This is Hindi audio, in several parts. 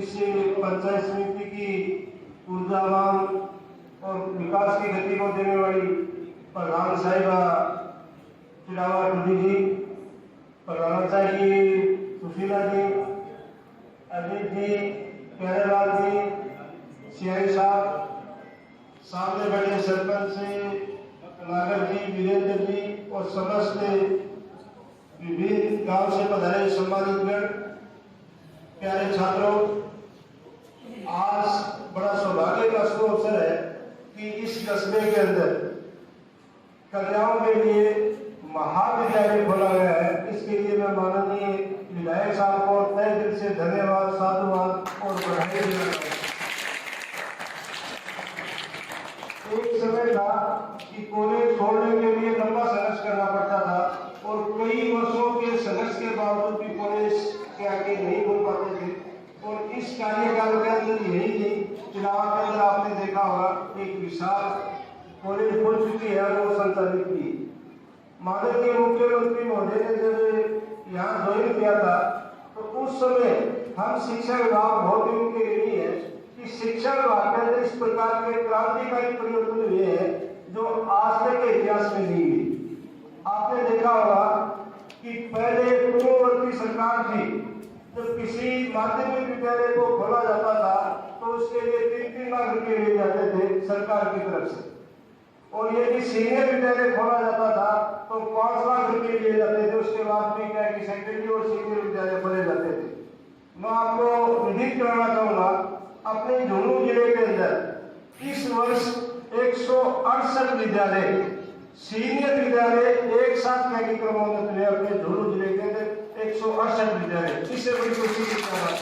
इस पंचायत समिति की ऊर्जावान और विकास की गति को देने वाली प्रधान साहिबा चिड़ावा टूडी जी, प्रधान साहिब सुशीला जी, अजीत जी, प्यारेलाल जी, सियाई साहब, सामने बैठे सरपंच नागर जी, वीरेंद्र जी और समस्त विभिन्न गांव से पधारे सम्मानित गण, प्यारे छात्रों, आज बड़ा सौभाग्य का शुभ अवसर है कि इस कस्बे के अंदर कन्याओं के लिए महाविद्यालय खोला गया है। इसके लिए मैं माननीय विधायक साहब को तहे दिल से धन्यवाद, साधुवाद और बधाई देना चाहता हूं। एक समय था कि कॉलेज छोड़ने के लिए लंबा संघर्ष करना पड़ता था और कई वर्षों के संघर्ष के बावजूद भी कॉलेज के आगे नहीं बोल पाते थे। और इस कार्यकाल के अंदर यही चुनाव के अंदर आपने देखा होगा एक विशाल कॉलेज खुल चुकी है और वो संचालित की। माननीय मुख्यमंत्री महोदय ने जब यहाँ ज्वाइन किया था तो उस समय हम शिक्षा विभाग बहुत ही उनके लिए है कि शिक्षा विभाग के अंदर इस प्रकार के क्रांतिकारी परिवर्तन हुए हैं जो आज तक के इतिहास में नहीं हुई। आपने देखा होगा कि पहले पूर्ववर्ती सरकार थी, जब किसी माध्यमिक विद्यालय को खोला जाता था तो उसके लिए 3-3 लाख रुपए लिए जाते थे सरकार की तरफ से, और यदि सीनियर विद्यालय खोला जाता था तो 5 लाख रुपए लिए जाते थे। उसके बाद भी क्या कि सेकेंडरी और सीनियर विद्यालय खोले जाते थे। मैं आपको विदित कराना चाहूंगा, अपने झुंझुनू जिले के अंदर इस वर्ष 168 विद्यालय सीनियर विद्यालय एक साथ कैंडी क्रमोन्नत हुए अपने झुंझुनू जिले के अंदर 168 विद्यालय। इससे बड़ी खुशी की बात है।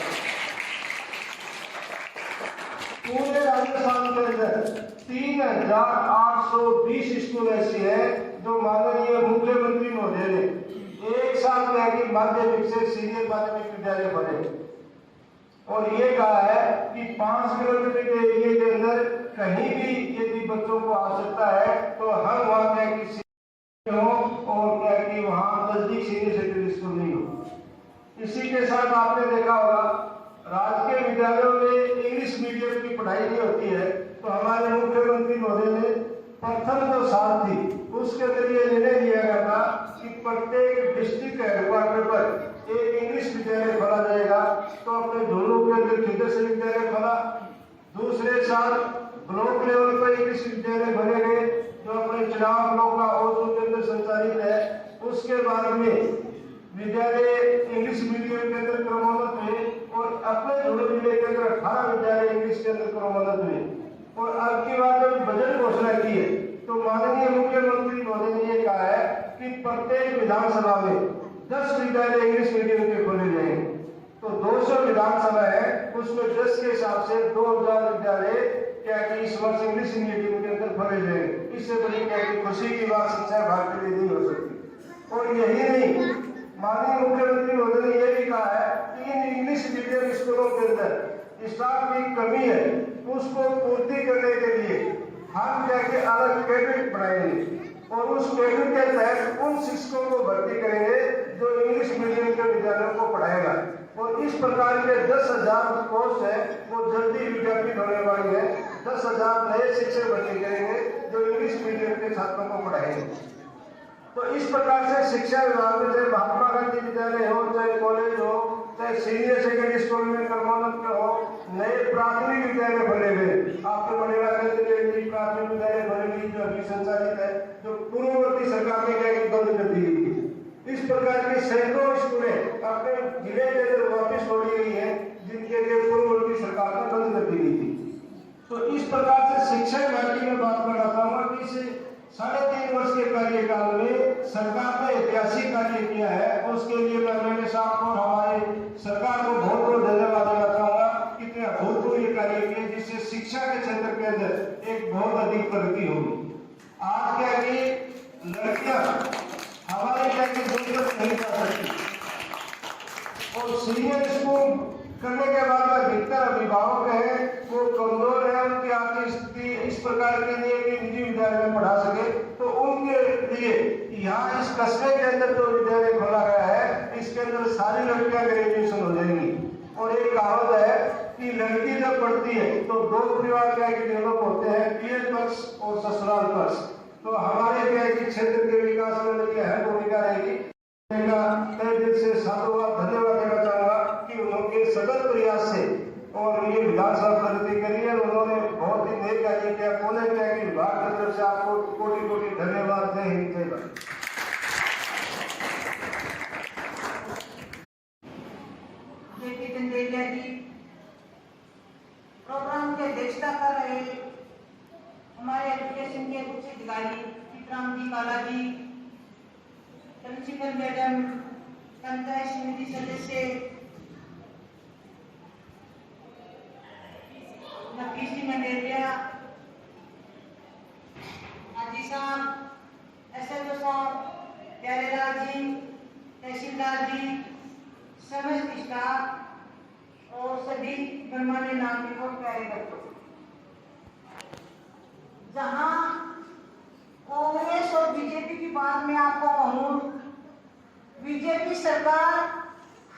पूरे राजस्थान के अंदर 3820 स्कूल ऐसे हैं जो माननीय मुख्यमंत्री महोदय ने एक साथ कैंडी माध्यमिक से सीनियर माध्यमिक विद्यालय बने और ये कहा है कि 5 किलोमीटर के एरिया के अंदर कहीं भी यदि बच्चों को आवश्यकता है तो हम वहाँ क्या कि हो और क्या कि वहाँ नजदीक सीनियर सेकेंडरी स्कूल नहीं हो। इसी के साथ आपने देखा होगा राजकीय विद्यालयों में इंग्लिश मीडियम की पढ़ाई नहीं होती है, तो हमारे मुख्यमंत्री महोदय ने प्रथम जो साल थी उसके जरिए निर्णय लिया गया था कि प्रत्येक डिस्ट्रिक्ट हेडक्वार्टर पर एक इंग्लिश विद्यालय खोला जाएगा। तो अपने झुंझुनू के अंदर खिदर विद्यालय खोला, दूसरे साल ब्लॉक लेवल पर इंग्लिश विद्यालय बने गए जो अपने चुनाव ब्लॉक का ओसू के अंदर संचालित है। उसके बाद में विद्यालय इंग्लिश मीडियम के अंदर क्रमोन्नत हुए और अपने झुंझुनू जिले के अंदर 18 विद्यालय इंग्लिश के अंदर क्रमोन्नत हुए। और अब की बात जब बजट घोषणा की है तो माननीय मुख्यमंत्री महोदय ने यह कहा है कि प्रत्येक विधानसभा में 10 विद्यालय इंग्लिश मीडियम के खोले जाएंगे। तो 200 विधानसभा है, उसमें 10 के हिसाब से 2000 विद्यालय क्या कि इस वर्ष इंग्लिश मीडियम के अंदर खोले जाएंगे। इससे बड़ी क्या कि खुशी की बात शिक्षा विभाग के लिए नहीं हो सकती। और यही नहीं, माननीय मुख्यमंत्री महोदय ने यह भी कहा है कि इन इंग्लिश मीडियम स्कूलों के अंदर स्टाफ की कमी है, उसको पूर्ति करने के लिए हम क्या कि अलग कैबिनेट बनाएंगे और उस कैबिनेट के तहत उन शिक्षकों को भर्ती करेंगे जो इंग्लिश मीडियम के विद्यालयों को पढ़ाएगा। और इस प्रकार के 10,000 पोस्ट है वो जल्दी विज्ञापित होने वाली है। 10,000 नए शिक्षक भर्ती करेंगे जो इंग्लिश मीडियम के छात्रों को पढ़ाएंगे। तो इस प्रकार से शिक्षा विभाग में चाहे महात्मा गांधी विद्यालय हो, चाहे कॉलेज हो, चाहे सीनियर सेकेंडरी स्कूल में क्रमोन्नत के हो, नए प्राथमिक विद्यालय बने गए। आपके बनेगा प्राथमिक विद्यालय बनेगी जो अभी संचालित है, जो पूर्ववर्ती सरकार ने बंद कर दी थी। इस प्रकार के सैकड़ों स्कूलें अपने जिले के अंदर वापिस छोड़ी गई है जिनके लिए पूर्ववर्ती सरकार ने बंद कर दी गई थी। तो इस प्रकार से शिक्षा विभाग की मैं बात करना चाहूंगा कि इसे 3.5 वर्ष के कार्यकाल में सरकार ने ऐतिहासिक कार्य किया है। उसके लिए मैं मेरे साथ और हमारे सरकार को बहुत बहुत धन्यवाद देना चाहूंगा। कितने अभूतपूर्व कार्य किए जिससे शिक्षा के क्षेत्र के अंदर एक बहुत अधिक प्रगति होगी। आज क्या कि लड़कियां हमारे क्या कि जरूरत नहीं कर सकती और सीनियर स्कूल करने के बाद अधिकतर अभिभावक है वो कमजोर है, उनकी आर्थिक स्थिति इस प्रकार के लिए कि निजी विद्यालय में पढ़ा सके, तो उनके लिए यहाँ इस कस्बे के अंदर जो विद्यालय खोला गया है इसके अंदर सारी लड़कियां ग्रेजुएशन हो जाएंगी। और एक कहावत है कि लड़की जब पढ़ती है तो दो परिवार क्या डेवलप होते हैं, पीएम पक्ष और ससुराल पक्ष। तो हमारे क्या है कि क्षेत्र के विकास में लगी अहम भूमिका रहेगी। तय दिल से साधुवाद धन्यवाद देना चाहूंगा कि उनके सतत प्रयास से और ये विधानसभा प्रगति करी है। उन्होंने बहुत ही नेक कार्य किया। कोने क्या कि विभाग की तरफ से आपको कोटि कोटि धन्यवाद। जय हिंद, जय भारत। चंदेलिया जी प्रोग्राम की अध्यक्षता कर रहे हमारे एजुकेशन के उच्च अधिकारी चित्राम जी काला जी, प्रिंसिपल मैडम, पंचायत समिति सदस्य नफीसी मंडेलिया, हाजी साहब, SHO साहब, प्यारेलाल जी, तहसीलदार जी, समस्त स्टाफ और सभी गणमान्य नागरिकों प्यारे बच्चों, जहां कांग्रेस और बीजेपी की बात मैं आपको कहूं, बीजेपी सरकार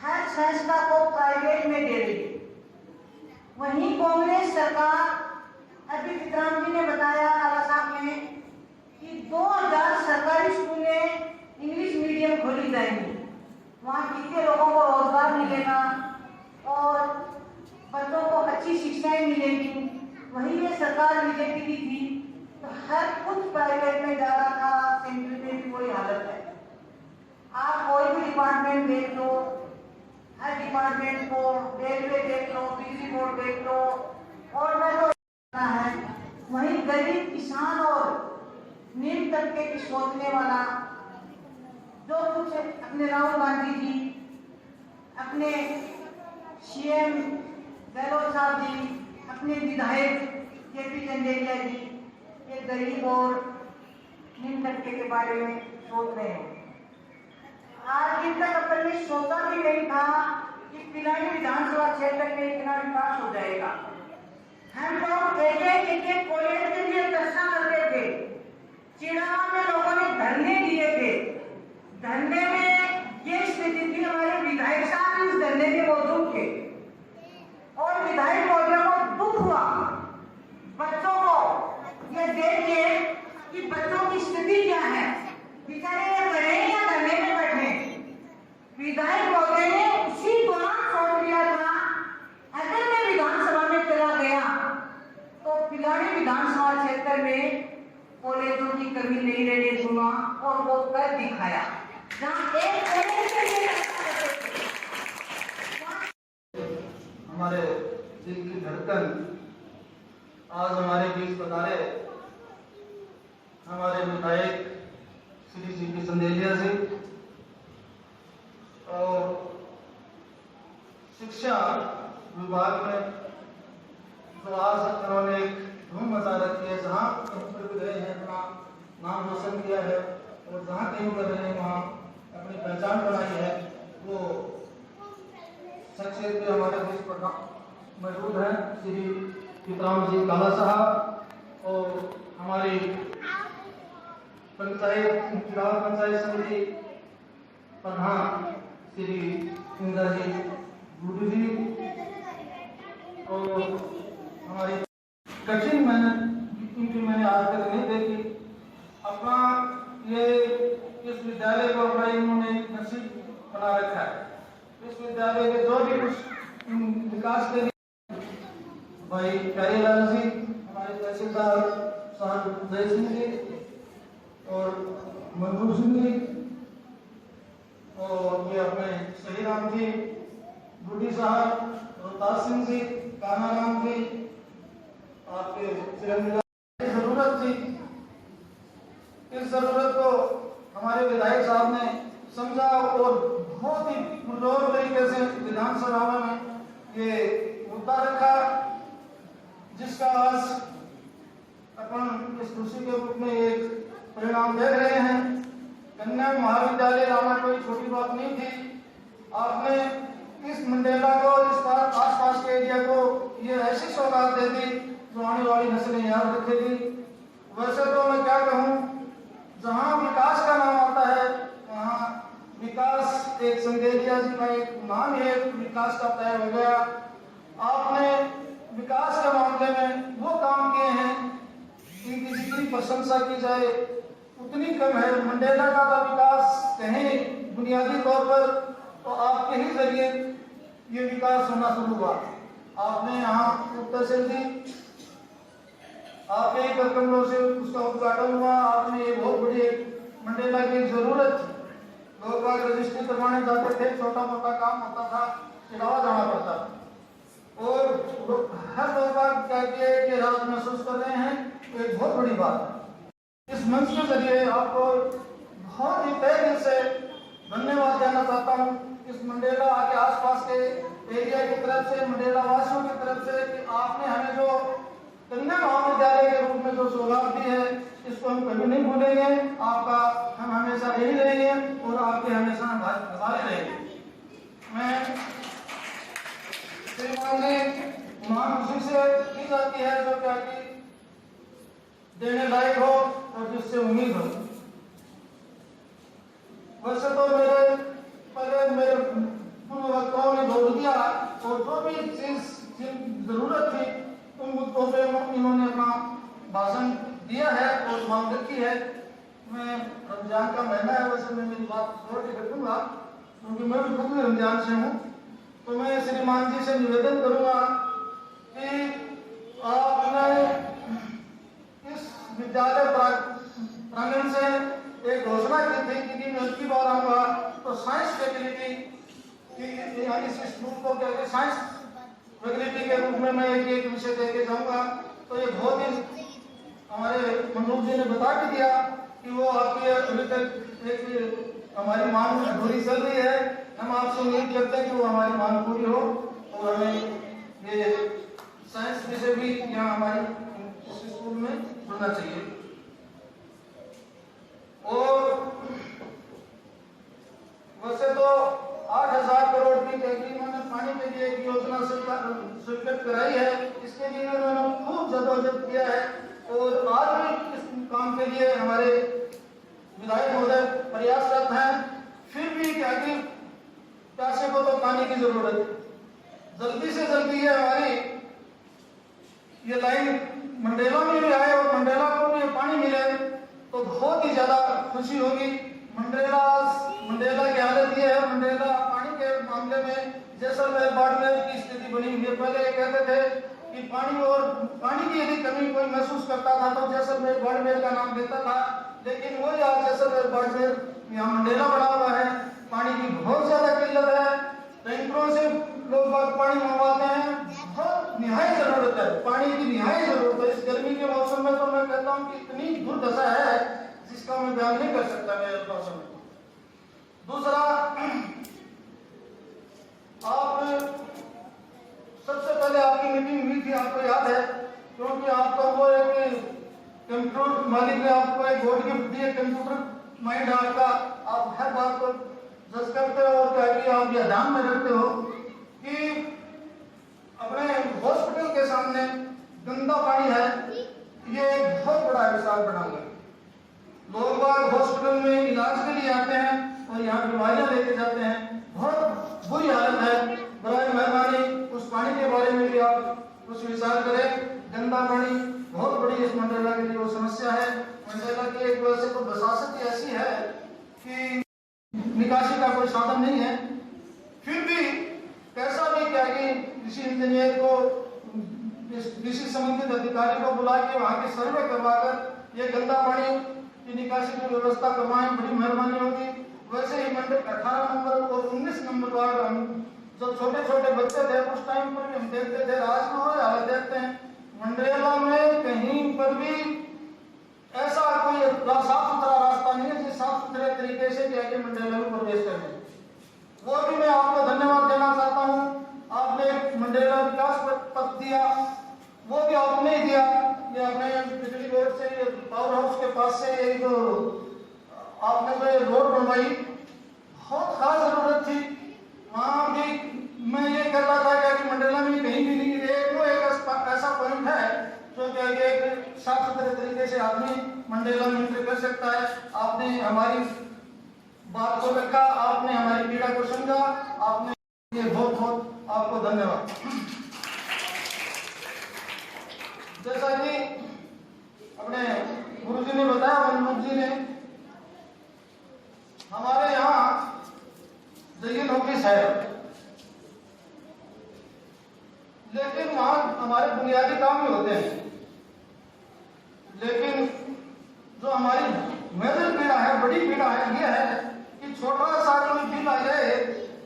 हर संस्था को प्राइवेट में दे रही है, वहीं कांग्रेस सरकार अभी विक्रांत जी ने बताया आला साहब ने कि 2000 सरकारी स्कूलें इंग्लिश मीडियम खोली जाएंगी, वहाँ कितने लोगों को रोजगार मिलेगा और बच्चों को अच्छी शिक्षाएं मिलेगी। वही ये सरकार बीजेपी की थी तो हर कुछ प्राइवेट में जा रहा था, सेंट्रल में भी वही हालत है। आप कोई भी डिपार्टमेंट देख लो, हर डिपार्टमेंट को, रेलवे देख लो, बिजली बोर्ड देख लो, और मैं तो है वही गरीब किसान और निम्न तबके की सोचने वाला जो कुछ अपने राहुल गांधी जी, अपने CM गहलोत साहब जी, अपने विधायक JP चंदेलिया जी, ये गरीब और निम्न तबके के बारे में सोच रहे हैं। आज दिन तक अपन ने सोचा भी नहीं था कि पिलानी विधानसभा क्षेत्र में इतना विकास हो जाएगा। हम लोग एक कॉलेज के लिए चर्चा करते थे, चिड़ावा में लोगों ने धरने दिए थे, धरने में ये स्थिति थी, हमारे विधायक साहब इस धरने में मौजूद थे और विधायक महोदय को दुख हुआ बच्चों को ये देख के कि बच्चों की स्थिति क्या है, बेचारे ये पढ़े या धरने में बैठे। विधायक महोदय ने उसी दौरान सोच लिया था अगर मैं विधानसभा में चला गया तो पिलानी विधानसभा क्षेत्र में कॉलेजों की कमी नहीं रहने दूंगा, और वो कर दिखाया। हमारे दिल की धड़कन आज हमारे बीच पधारे हमारे विधायक श्री JP चंदेलिया जी, और शिक्षा विभाग में जो आज उन्होंने एक धूम मचा रखी है, जहाँ कहीं पर भी गए हैं अपना नाम रोशन किया है और जहाँ कहीं कर रहे हैं वहाँ अपनी पहचान बनाई है, वो शख्सियत पे हमारे देश पर मौजूद हैं श्री चित्राम जी काला साहब और हमारी पंचायत समिति प्रधान श्री इंद्रा जी गुरु जी, और हमारी कठिन मेहनत इनकी मैंने आज तक नहीं देखी। अपना ये इस विद्यालय को अपना इन्होंने नसीब बना रखा है। इस विद्यालय के जो भी कुछ विकास के लिए भाई प्यारेलाल जी, हमारे तहसीलदार साहब जय सिंह जी और मनोज सिंह जी, और ये अपने सही राम जी, बूढ़ी साहब, रोहतास सिंह जी, कान्हा राम जी, आपके जरूरत थी। इस जरूरत को हमारे विधायक साहब ने समझा और बहुत ही पुरजोर तरीके से विधानसभा में ये मुद्दा रखा, जिसका आज अपन इस खुशी के रूप में एक परिणाम देख रहे हैं। कन्या महाविद्यालय लाना कोई छोटी बात नहीं थी। आपने इस मंडेला को, इस आसपास के एरिया को ये ऐसी सौगात दे दी जो आने वाली नस्लें याद रखेगी। वैसे तो मैं क्या कहूँ, जहाँ विकास का नाम आता है वहाँ विकास एक चंदेलिया जी का एक नाम है, विकास का तय हो गया। आपने प्रशंसा की जाए उतनी कम है। मंडेला का विकास कहें बुनियादी तौर पर तो आपके ही जरिए ये विकास होना शुरू हुआ। आपने यहाँ तहसील दी, आपके ही कदमों से उसका उद्घाटन हुआ। आपने ये बहुत बड़ी मंडेला की जरूरत थी, लोग बाग रजिस्ट्री करवाने जाते थे, छोटा मोटा काम होता था, इलावा जाना पड़ता था और हर लोग बाग क्या कि रात महसूस कर रहे हैं, तो एक बहुत बड़ी बात है। इस मंच के जरिए आपको बहुत ही तहे दिल से धन्यवाद देना चाहता हूँ इस मंडेला के आसपास के एरिया की तरफ से, मंडेला वासियों की तरफ से कि आपने हमें जो कन्या महाविद्यालय के रूप में जो सौगात दी है इसको हम कभी नहीं भूलेंगे। आपका हम हमेशा यही रहेंगे और आपके हमेशा आभारी रहेंगे। मैं श्रीमान जी महान खुशी से की जाती है जो क्या कि देने लायक हो और जिससे उम्मीद हो। वैसे तो मेरे पूर्व वक्ताओं ने जोड़ दिया और जो भी चीज जरूरत थी उन मुद्दों पे इन्होंने अपना भाषण दिया है और मांग रखी है। मैं रमजान का महीना है, वैसे मैं मेरी बात छोड़ के रखूंगा क्योंकि मैं भी खुद रमजान से हूँ। तो मैं श्रीमान जी से निवेदन करूंगा कि आपने इस विद्यालय प्रांगण से एक घोषणा की थी कि मैं उसकी बार आऊंगा तो साइंस फैकल्टी यानी इस स्कूल को क्या साइंस फैकल्टी के रूप में मैं एक विषय देके जाऊंगा। तो ये बहुत ही हमारे मनोज जी ने बता के दिया कि वो आपकी अभी तक एक हमारी मांग अधूरी चल रही है। हम आपसे उम्मीद करते हैं कि वो हमारी मांग पूरी हो और हमें ये साइंस विषय भी यहाँ हमारे स्कूल में जुड़ना चाहिए। और वैसे तो 8,000 करोड़ की इन्होंने पानी के लिए एक योजना स्वीकृत कराई है, इसके लिए उन्होंने खूब जद्दोजहद किया है और आज भी इस काम के लिए हमारे विधायक महोदय प्रयासरत हैं। फिर भी क्या कि प्यासे को तो पानी की जरूरत है, जल्दी से जल्दी ये हमारी ये लाइन मंडेला में भी आए और मंडेला को भी पानी मिले तो बहुत ही ज्यादा खुशी होगी। मंडेला की हालत ये है, मंडेला पानी के मामले में जैसलमेर बाड़मेर की स्थिति बनी हुई है। पहले ये कहते थे कि पानी की यदि कमी कोई महसूस करता था तो जैसलमेर बाड़मेर का नाम देता था, लेकिन वही आज जैसलमेर बाड़मेर यहाँ मंडेला बना हुआ है। पानी की बहुत ज्यादा किल्लत है, टैंकरों से लोग बाग पानी मंगवाते हैं, बहुत निहायत जरूरत है, पानी की निहायत जरूरत है। इस गर्मी के मौसम में तो मैं कहता हूँ कि इतनी दुर्दशा है जिसका मैं बयान नहीं कर सकता मेरे मौसम में। दूसरा, आप सबसे पहले आपकी मीटिंग हुई थी, आपको याद है, क्योंकि आपका वो एक कंप्यूटर मालिक ने आपको एक बोर्ड गिफ्ट दिए, कंप्यूटर माइंड आपका, आप हर बात को जज करते हो और क्या कि आप यह ध्यान में रखते हो कि अपने हॉस्पिटल के सामने गंदा पानी है, ये एक बहुत बड़ा विशाल बना हुआ है। लोग बाग हॉस्पिटल में इलाज के लिए आते हैं और यहाँ बीमारियां लेके जाते हैं, बहुत बुरी हालत है। बराए मेहरबानी उस पानी के बारे में भी आप कुछ विचार करें। गंदा पानी बहुत बड़ी इस मंडेला के लिए वो समस्या है। मंडेला की एक वजह से तो बसासत ऐसी है कि निकासी का कोई साधन नहीं है। फिर भी कैसा भी क्या कि किसी इंजीनियर को, किसी संबंधित अधिकारी को बुला के वहाँ के सर्वे करवाकर ये गंदा पानी की निकासी की व्यवस्था करवाएं, बड़ी मेहरबानी होगी। वैसे ही मंडल 18 नंबर और 19 नंबर वार्ड, हम जब छोटे छोटे बच्चे थे उस टाइम पर भी हम देखते थे, आज में वो हालत देखते हैं। मंडेला में कहीं पर भी ऐसा कोई साफ सुथरा रास्ता नहीं है जिस साफ सुथरे तरीके से जाके मंडेला में प्रवेश करने, वो भी मैं आपको धन्यवाद देना चाहता हूँ। आपने मंडेला विकास पथ दिया, वो भी आपने ही दिया। ये अपने बिजली बोर्ड से, पावर हाउस के पास से ये जो आपने जो रोड बनवाई, बहुत खास जरूरत थी। वहाँ भी मैं ये कहता था कि मंडेला में कहीं भी नहीं है, वो एक ऐसा पॉइंट है जो कि एक साफ सुथरे तरीके से आदमी मंडेला में एंट्री कर सकता है। आपने हमारी बात को रखा, आपने हमारी पीड़ा को समझा, आपने ये बहुत बहुत आपको धन्यवाद। जैसा कि अपने जी ने हमारे यहाँ जयन ऑफिस है, लेकिन वहाँ हमारे बुनियादी काम ही होते हैं। लेकिन जो हमारी मेजर पीड़ा है, बड़ी पीड़ा है, ये है कि छोटा सा कोई बिल आ जाए,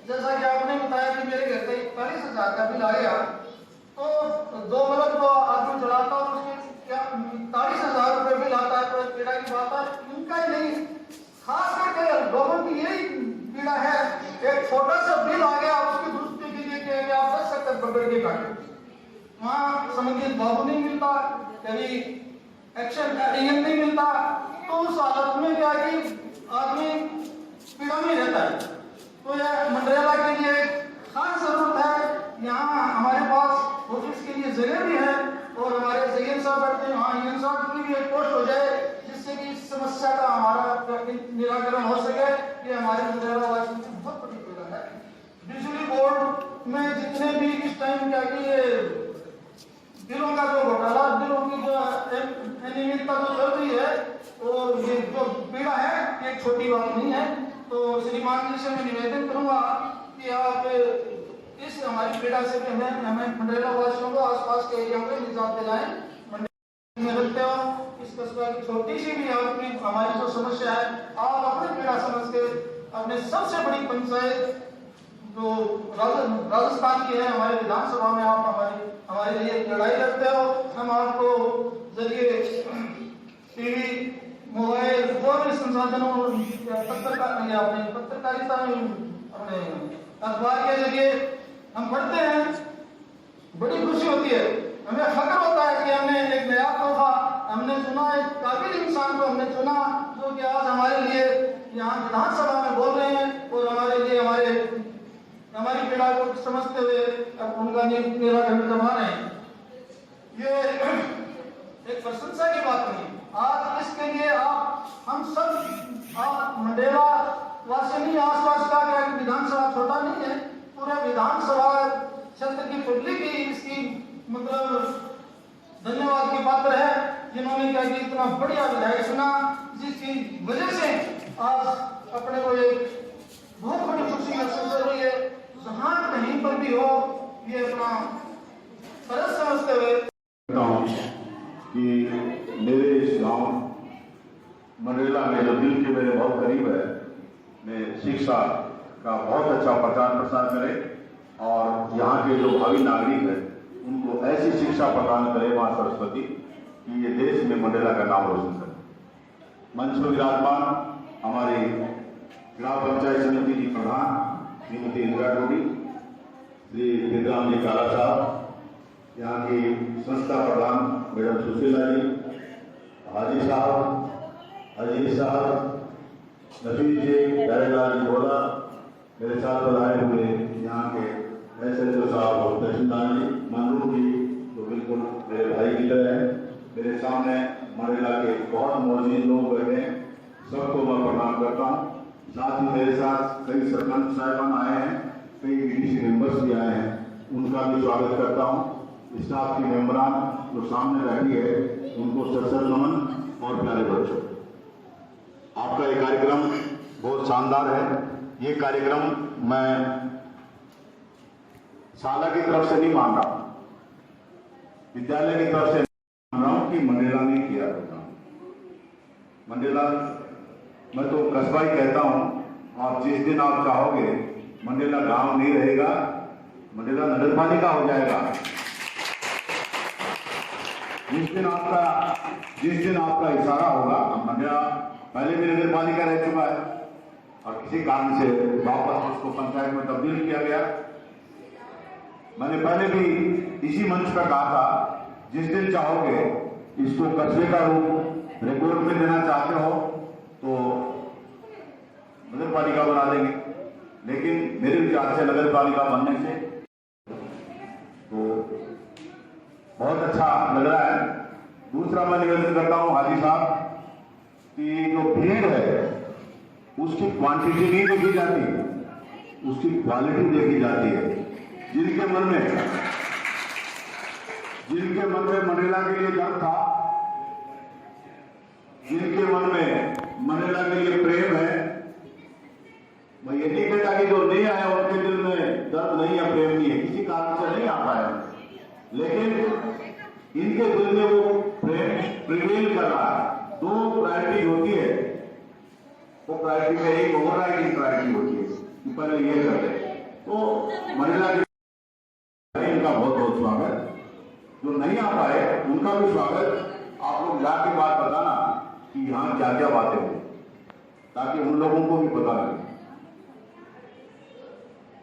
जैसा कि आपने बताया कि मेरे घर पे 41,000 का बिल आ गया, तो 2 बल्ब तो आदमी चलाता और उसके क्या 41,000 रुपये बिल आता है, तो पीड़ा की बात है। इनका ही नहीं, खास करके लोगों की यही पीड़ा है, एक छोटा सा बिल आ गया, उसकी दुरुस्ती के लिए कहेंगे आप 10 सेकंड पकड़ के काटे, वहाँ संबंधित बाबू नहीं मिलता, कभी एक्शन एजेंट नहीं मिलता, तो उस हालत में क्या कि आदमी पीड़ा में रहता है। तो यह मनरेगा के लिए खास जरूरत है। यहाँ हमारे पास ऑफिस के लिए जगह भी है और हमारे जयन साहब बैठते हैं, वहाँ इन साहब की भी एक पोस्ट हो जाए, जिससे कि इस समस्या का हमारा निराकरण हो सके। ये हमारे मनरेगा वासियों की बहुत बड़ी पीड़ा है। बिजली बोर्ड में जितने भी इस टाइम क्या कि ये बिलों का जो घोटाला, बिलों की जो अनियमितता जो चल रही है, और ये जो पीड़ा है, ये छोटी बात नहीं है। तो श्रीमान जी से मैं निवेदन करूंगा कि आप इस हमारी पीड़ा से भी हमें मनरेगा वासियों को आसपास के एरिया में निजात दिलाएं। में रखते हो इस कस्बा की छोटी सी भी आपकी हमारी जो समस्या है, आप अपनी पीड़ा समझ के अपने सबसे बड़ी पंचायत जो राजस्थान की है, हमारे विधानसभा में आप हमारे लिए लड़ाई लड़ते हो। हम आपको जरिए टीवी, मोबाइल, जो भी संसाधनों, पत्रकारिता में, अपने अखबार के जरिए हम पढ़ते हैं, बड़ी खुशी होती है, हमें फख्र होता है कि हमने एक नया तोहफा हमने चुना, एक काबिल इंसान को हमने चुना, जो कि आज हमारे लिए यहाँ विधानसभा में बोल रहे हैं और हमारे लिए हमारी पीड़ा को समझते हुए अब उनका निराकरण करवा रहे हैं। ये एक प्रशंसा की बात नहीं, आज इसके लिए हम सब मंडेला वासी नहीं, आसपास का क्या विधानसभा छोटा नहीं है, पूरे विधानसभा क्षेत्र की पब्लिक ही इसकी मतलब धन्यवाद की पात्र है, जिन्होंने क्या कि इतना बढ़िया विधायक चुना, जिसकी वजह से आज अपने को एक बहुत बड़ी खुशी महसूस हो रही है। जहाँ कहीं पर भी हो, ये अपना फर्ज समझते हुए कि मेरे इस गांव मनरेगा में जो दिल के मेरे बहुत करीब है, मैं शिक्षा का बहुत अच्छा प्रचार प्रसार करें और यहाँ के जो भावी नागरिक हैं उनको ऐसी शिक्षा प्रदान करे माँ सरस्वती कि ये देश में मनरेगा का नाम रोशन करे। मंच में विराजमान हमारे ग्राम पंचायत समिति की प्रधान श्रीमती इंदिरा टोडी, श्री विद्राम जी काला साहब, यहाँ की संस्था प्रधान मैडम सुशीला जी, हाजी साहब, अजीज साहब, नफीस जी, प्यारेलाल जी बोला, मेरे साथ बताए हुए यहाँ के SHO साहब और तहसीलदार जी, मनरूर जी, तो बिल्कुल मेरे भाई की तरह है। मेरे सामने मनरेगा के बहुत मौजूद लोग बैठे हैं, सबको मैं प्रणाम करता हूँ। साथ ही मेरे साथ कई सरपंच साहिबान आए हैं, कई EDC मेंबर्स भी आए हैं, उनका भी स्वागत करता हूँ। स्टाफ की मेंबरान जो सामने बैठी है उनको सर नमन और प्यारे बच्चों, आपका ये कार्यक्रम बहुत शानदार है। ये कार्यक्रम मैं शाला की तरफ से नहीं मान रहा, विद्यालय की तरफ से मान रहा हूँ कि मनरेगा ने किया था। मनरेगा मैं तो कस्बा ही कहता हूँ, और जिस दिन आप चाहोगे मनरेगा गांव नहीं रहेगा, मनरेगा नगर पालिका हो जाएगा। जिस दिन आपका इशारा होगा, मनरेगा पहले भी नगर पालिका रह चुका है और किसी कारण से वापस उसको पंचायत में तब्दील किया गया। मैंने पहले भी इसी मंच पर कहा था, जिस दिन चाहोगे इसको कस्बे का रूप रिपोर्ट में देना चाहते हो तो नगर पालिका बना देंगे, लेकिन मेरे विचार से नगर पालिका बनने से तो बहुत अच्छा लग रहा है। दूसरा मैं निवेदन करता हूँ हाजी साहब कि जो भीड़ है उसकी क्वांटिटी नहीं देखी जाती, उसकी क्वालिटी देखी जाती है। जिनके मन में मनरेगा के लिए डर था जिनके मन में मनरेगा के लिए प्रेम है, मैं ये नहीं कहता कि जो नहीं आया उनके दिल में दर्द नहीं है, प्रेम नहीं है, किसी कारण से नहीं आ पाया, लेकिन इनके दिल में वो प्रेम प्रिवेल कर रहा है। दो प्रायोरिटी होती है, वो प्रायोरिटी में एक ओवरराइडिंग प्रायोरिटी होती है कि पहले ये कर ले। तो मनरेगा के इनका बहुत बहुत स्वागत, जो नहीं आ पाए उनका भी स्वागत। आप लोग जाके बात बताना कि यहाँ क्या क्या बातें हुई, ताकि उन लोगों को भी पता लगे।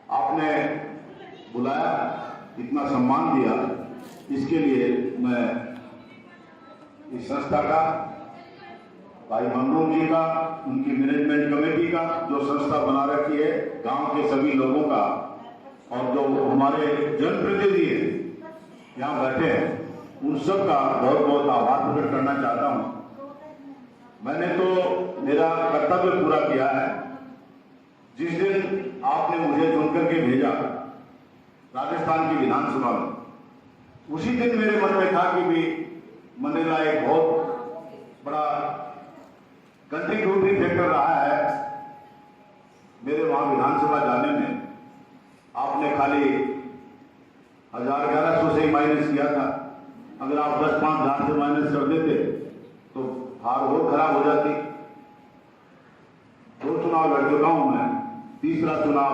आपने बुलाया, इतना सम्मान दिया, इसके लिए मैं इस संस्था का, भाई मनमोहन जी का, उनकी मैनेजमेंट कमेटी का, जो संस्था बना रखी है, गांव के सभी लोगों का, और जो हमारे जनप्रतिनिधि हैं यहाँ बैठे हैं, उन सब का बहुत बहुत आभार प्रकट करना चाहता हूँ। मैंने तो मेरा कर्तव्य पूरा किया है। जिस दिन आपने मुझे चुन करके भेजा राजस्थान की विधानसभा में, उसी दिन मेरे मन में था कि भी मनरेगा एक बहुत बड़ा कंट्रीब्यूटरी फैक्टर रहा है मेरे वहां विधानसभा जाने में। आपने खाली 1100 से ही माइनस किया था। अगर आप 10-5 हजार से माइनस कर देते तो हार और खराब हो जाती। 2 चुनाव लड़ चुका हूं मैं, तीसरा चुनाव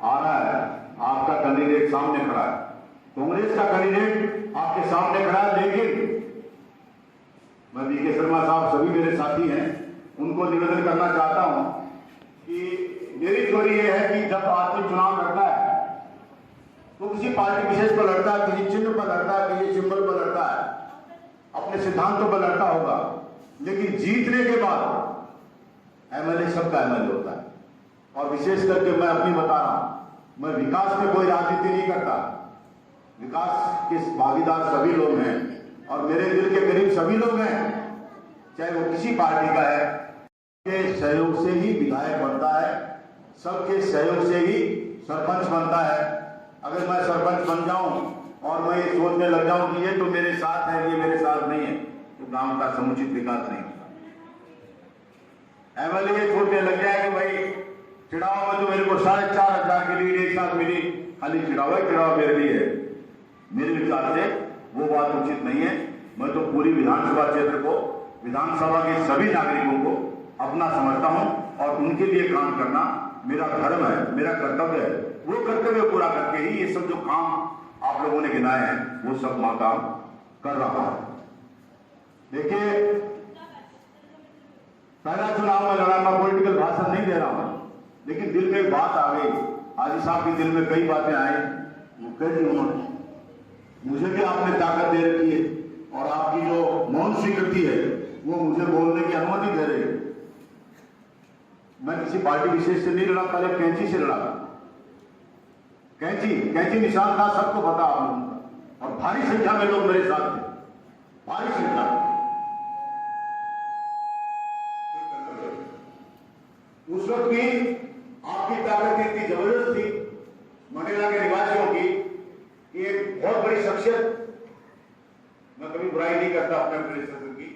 आ रहा है। आपका कैंडिडेट सामने खड़ा है, कांग्रेस का कैंडिडेट आपके सामने खड़ा है, लेकिन मैं वीके शर्मा साहब, सभी मेरे साथी हैं, उनको निवेदन करना चाहता हूं कि मेरी थ्योरी ये है कि जब आदमी चुनाव लड़ता है तो किसी पार्टी विशेष पर लड़ता है, किसी चिन्ह पर लड़ता है, किसी सिंबल पर लड़ता है, अपने सिद्धांतों पर लड़ता होगा, लेकिन जीतने के बाद एमएलए सबका एमएलए होता है। और विशेष करके मैं अपनी बता रहा हूं, मैं विकास में कोई राजनीति नहीं करता। विकास के भागीदार सभी लोग हैं और मेरे दिल के करीब सभी लोग हैं, चाहे वो किसी पार्टी का है। के सहयोग से ही विधायक बनता है, सबके सहयोग से ही सरपंच बनता है। अगर मैं सरपंच बन जाऊं और मैं ये सोचने लग जाऊं कि ये तो मेरे साथ है, ये मेरे साथ नहीं है, तो गांव का समुचित विकास नहीं होगा। एमएलए ये सोचने लग जाए कि भाई चुनाव में तो मेरे को 4,500 की लीड एक साथ मिली, खाली चुनाव मेरे लिए है, मेरे विचार से वो बात उचित नहीं है। मैं तो पूरी विधानसभा क्षेत्र को, विधानसभा के सभी नागरिकों को अपना समझता हूं और उनके लिए काम करना मेरा धर्म है, मेरा कर्तव्य है। वो कर्तव्य पूरा करके ही ये सब जो काम आप लोगों ने गिनाए हैं वो सब मां काम कर रहा है। देखिए, पहला चुनाव में लड़ा, मैं पॉलिटिकल भाषण नहीं दे रहा हूं, लेकिन दिल में एक बात आ गई। आजी साहब के दिल में कई बातें आई, वो कह दी उन्होंने। मुझे भी आपने ताकत दे रखी है और आपकी जो मौन स्वीकृति है वो मुझे बोलने की अनुमति दे रही है। मैं किसी पार्टी विशेष से नहीं लड़ा, पहले कैंची से लड़ा। कैंची निशान था, सबको पता आप लोगों का, और भारी संख्या में लोग मेरे साथ थे, भारी संख्या। उस वक्त भी आपकी ताकत इतनी जबरदस्त थी मनरेगा के निवासियों की कि एक बहुत बड़ी शख्सियत, मैं कभी बुराई नहीं करता अपने प्रेक्षकों की,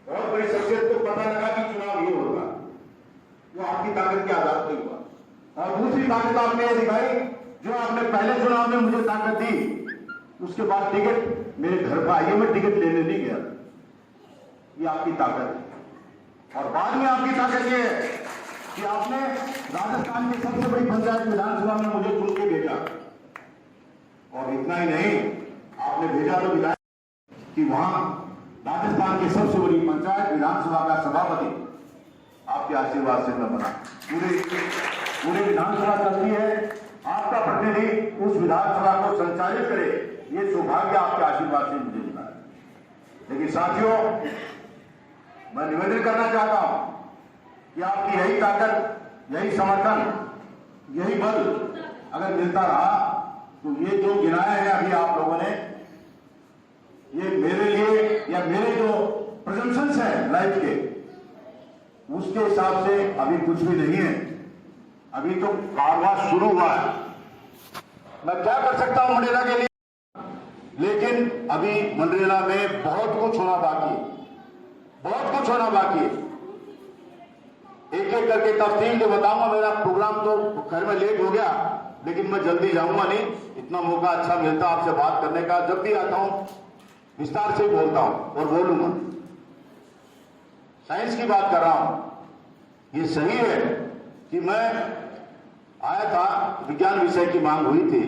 बहुत बड़ी शख्सियत को पता लगा कि चुनाव ये होगा, वो आपकी ताकत के आधार पर हुआ। और दूसरी ताकत आपने ये दिखाई, जो आपने पहले चुनाव में मुझे ताकत दी, उसके बाद टिकट मेरे घर पर आई, मैं टिकट लेने नहीं गया। ये आपकी ताकत है। और बाद में आपकी ताकत ये है कि आपने राजस्थान की सबसे बड़ी पंचायत विधानसभा में मुझे चुन के भेजा। और इतना ही नहीं, आपने भेजा तो विधायक कि वहां राजस्थान की सबसे बड़ी पंचायत विधानसभा का सभापति आपके आशीर्वाद से मैं बना। पूरे विधानसभा चलती है, आपका प्रतिनिधि उस विधानसभा को संचालित करे, ये सौभाग्य आपके आशीर्वाद से मुझे मिला है। लेकिन साथियों, मैं निवेदन करना चाहता हूं कि आपकी यही ताकत, यही समर्थन, यही बल अगर मिलता रहा तो ये जो गिनाए हैं अभी आप लोगों ने, ये मेरे लिए या मेरे जो प्रजम्पशंस हैं लाइफ के, उसके हिसाब से अभी कुछ भी नहीं है। अभी तो कारवां शुरू हुआ है। मैं क्या कर सकता हूं मनरेगा के लिए, लेकिन अभी मनरेगा में बहुत कुछ होना बाकी है। बहुत कुछ होना बाकी है। एक एक करके तफसील जो बताऊंगा। मेरा प्रोग्राम तो घर में लेट हो गया, लेकिन मैं जल्दी जाऊंगा नहीं। इतना मौका अच्छा मिलता आपसे बात करने का, जब भी आता हूं विस्तार से बोलता हूं और बोलूंगा। साइंस की बात कर रहा हूं। ये सही है कि मैं आया था, विज्ञान विषय की मांग हुई थी,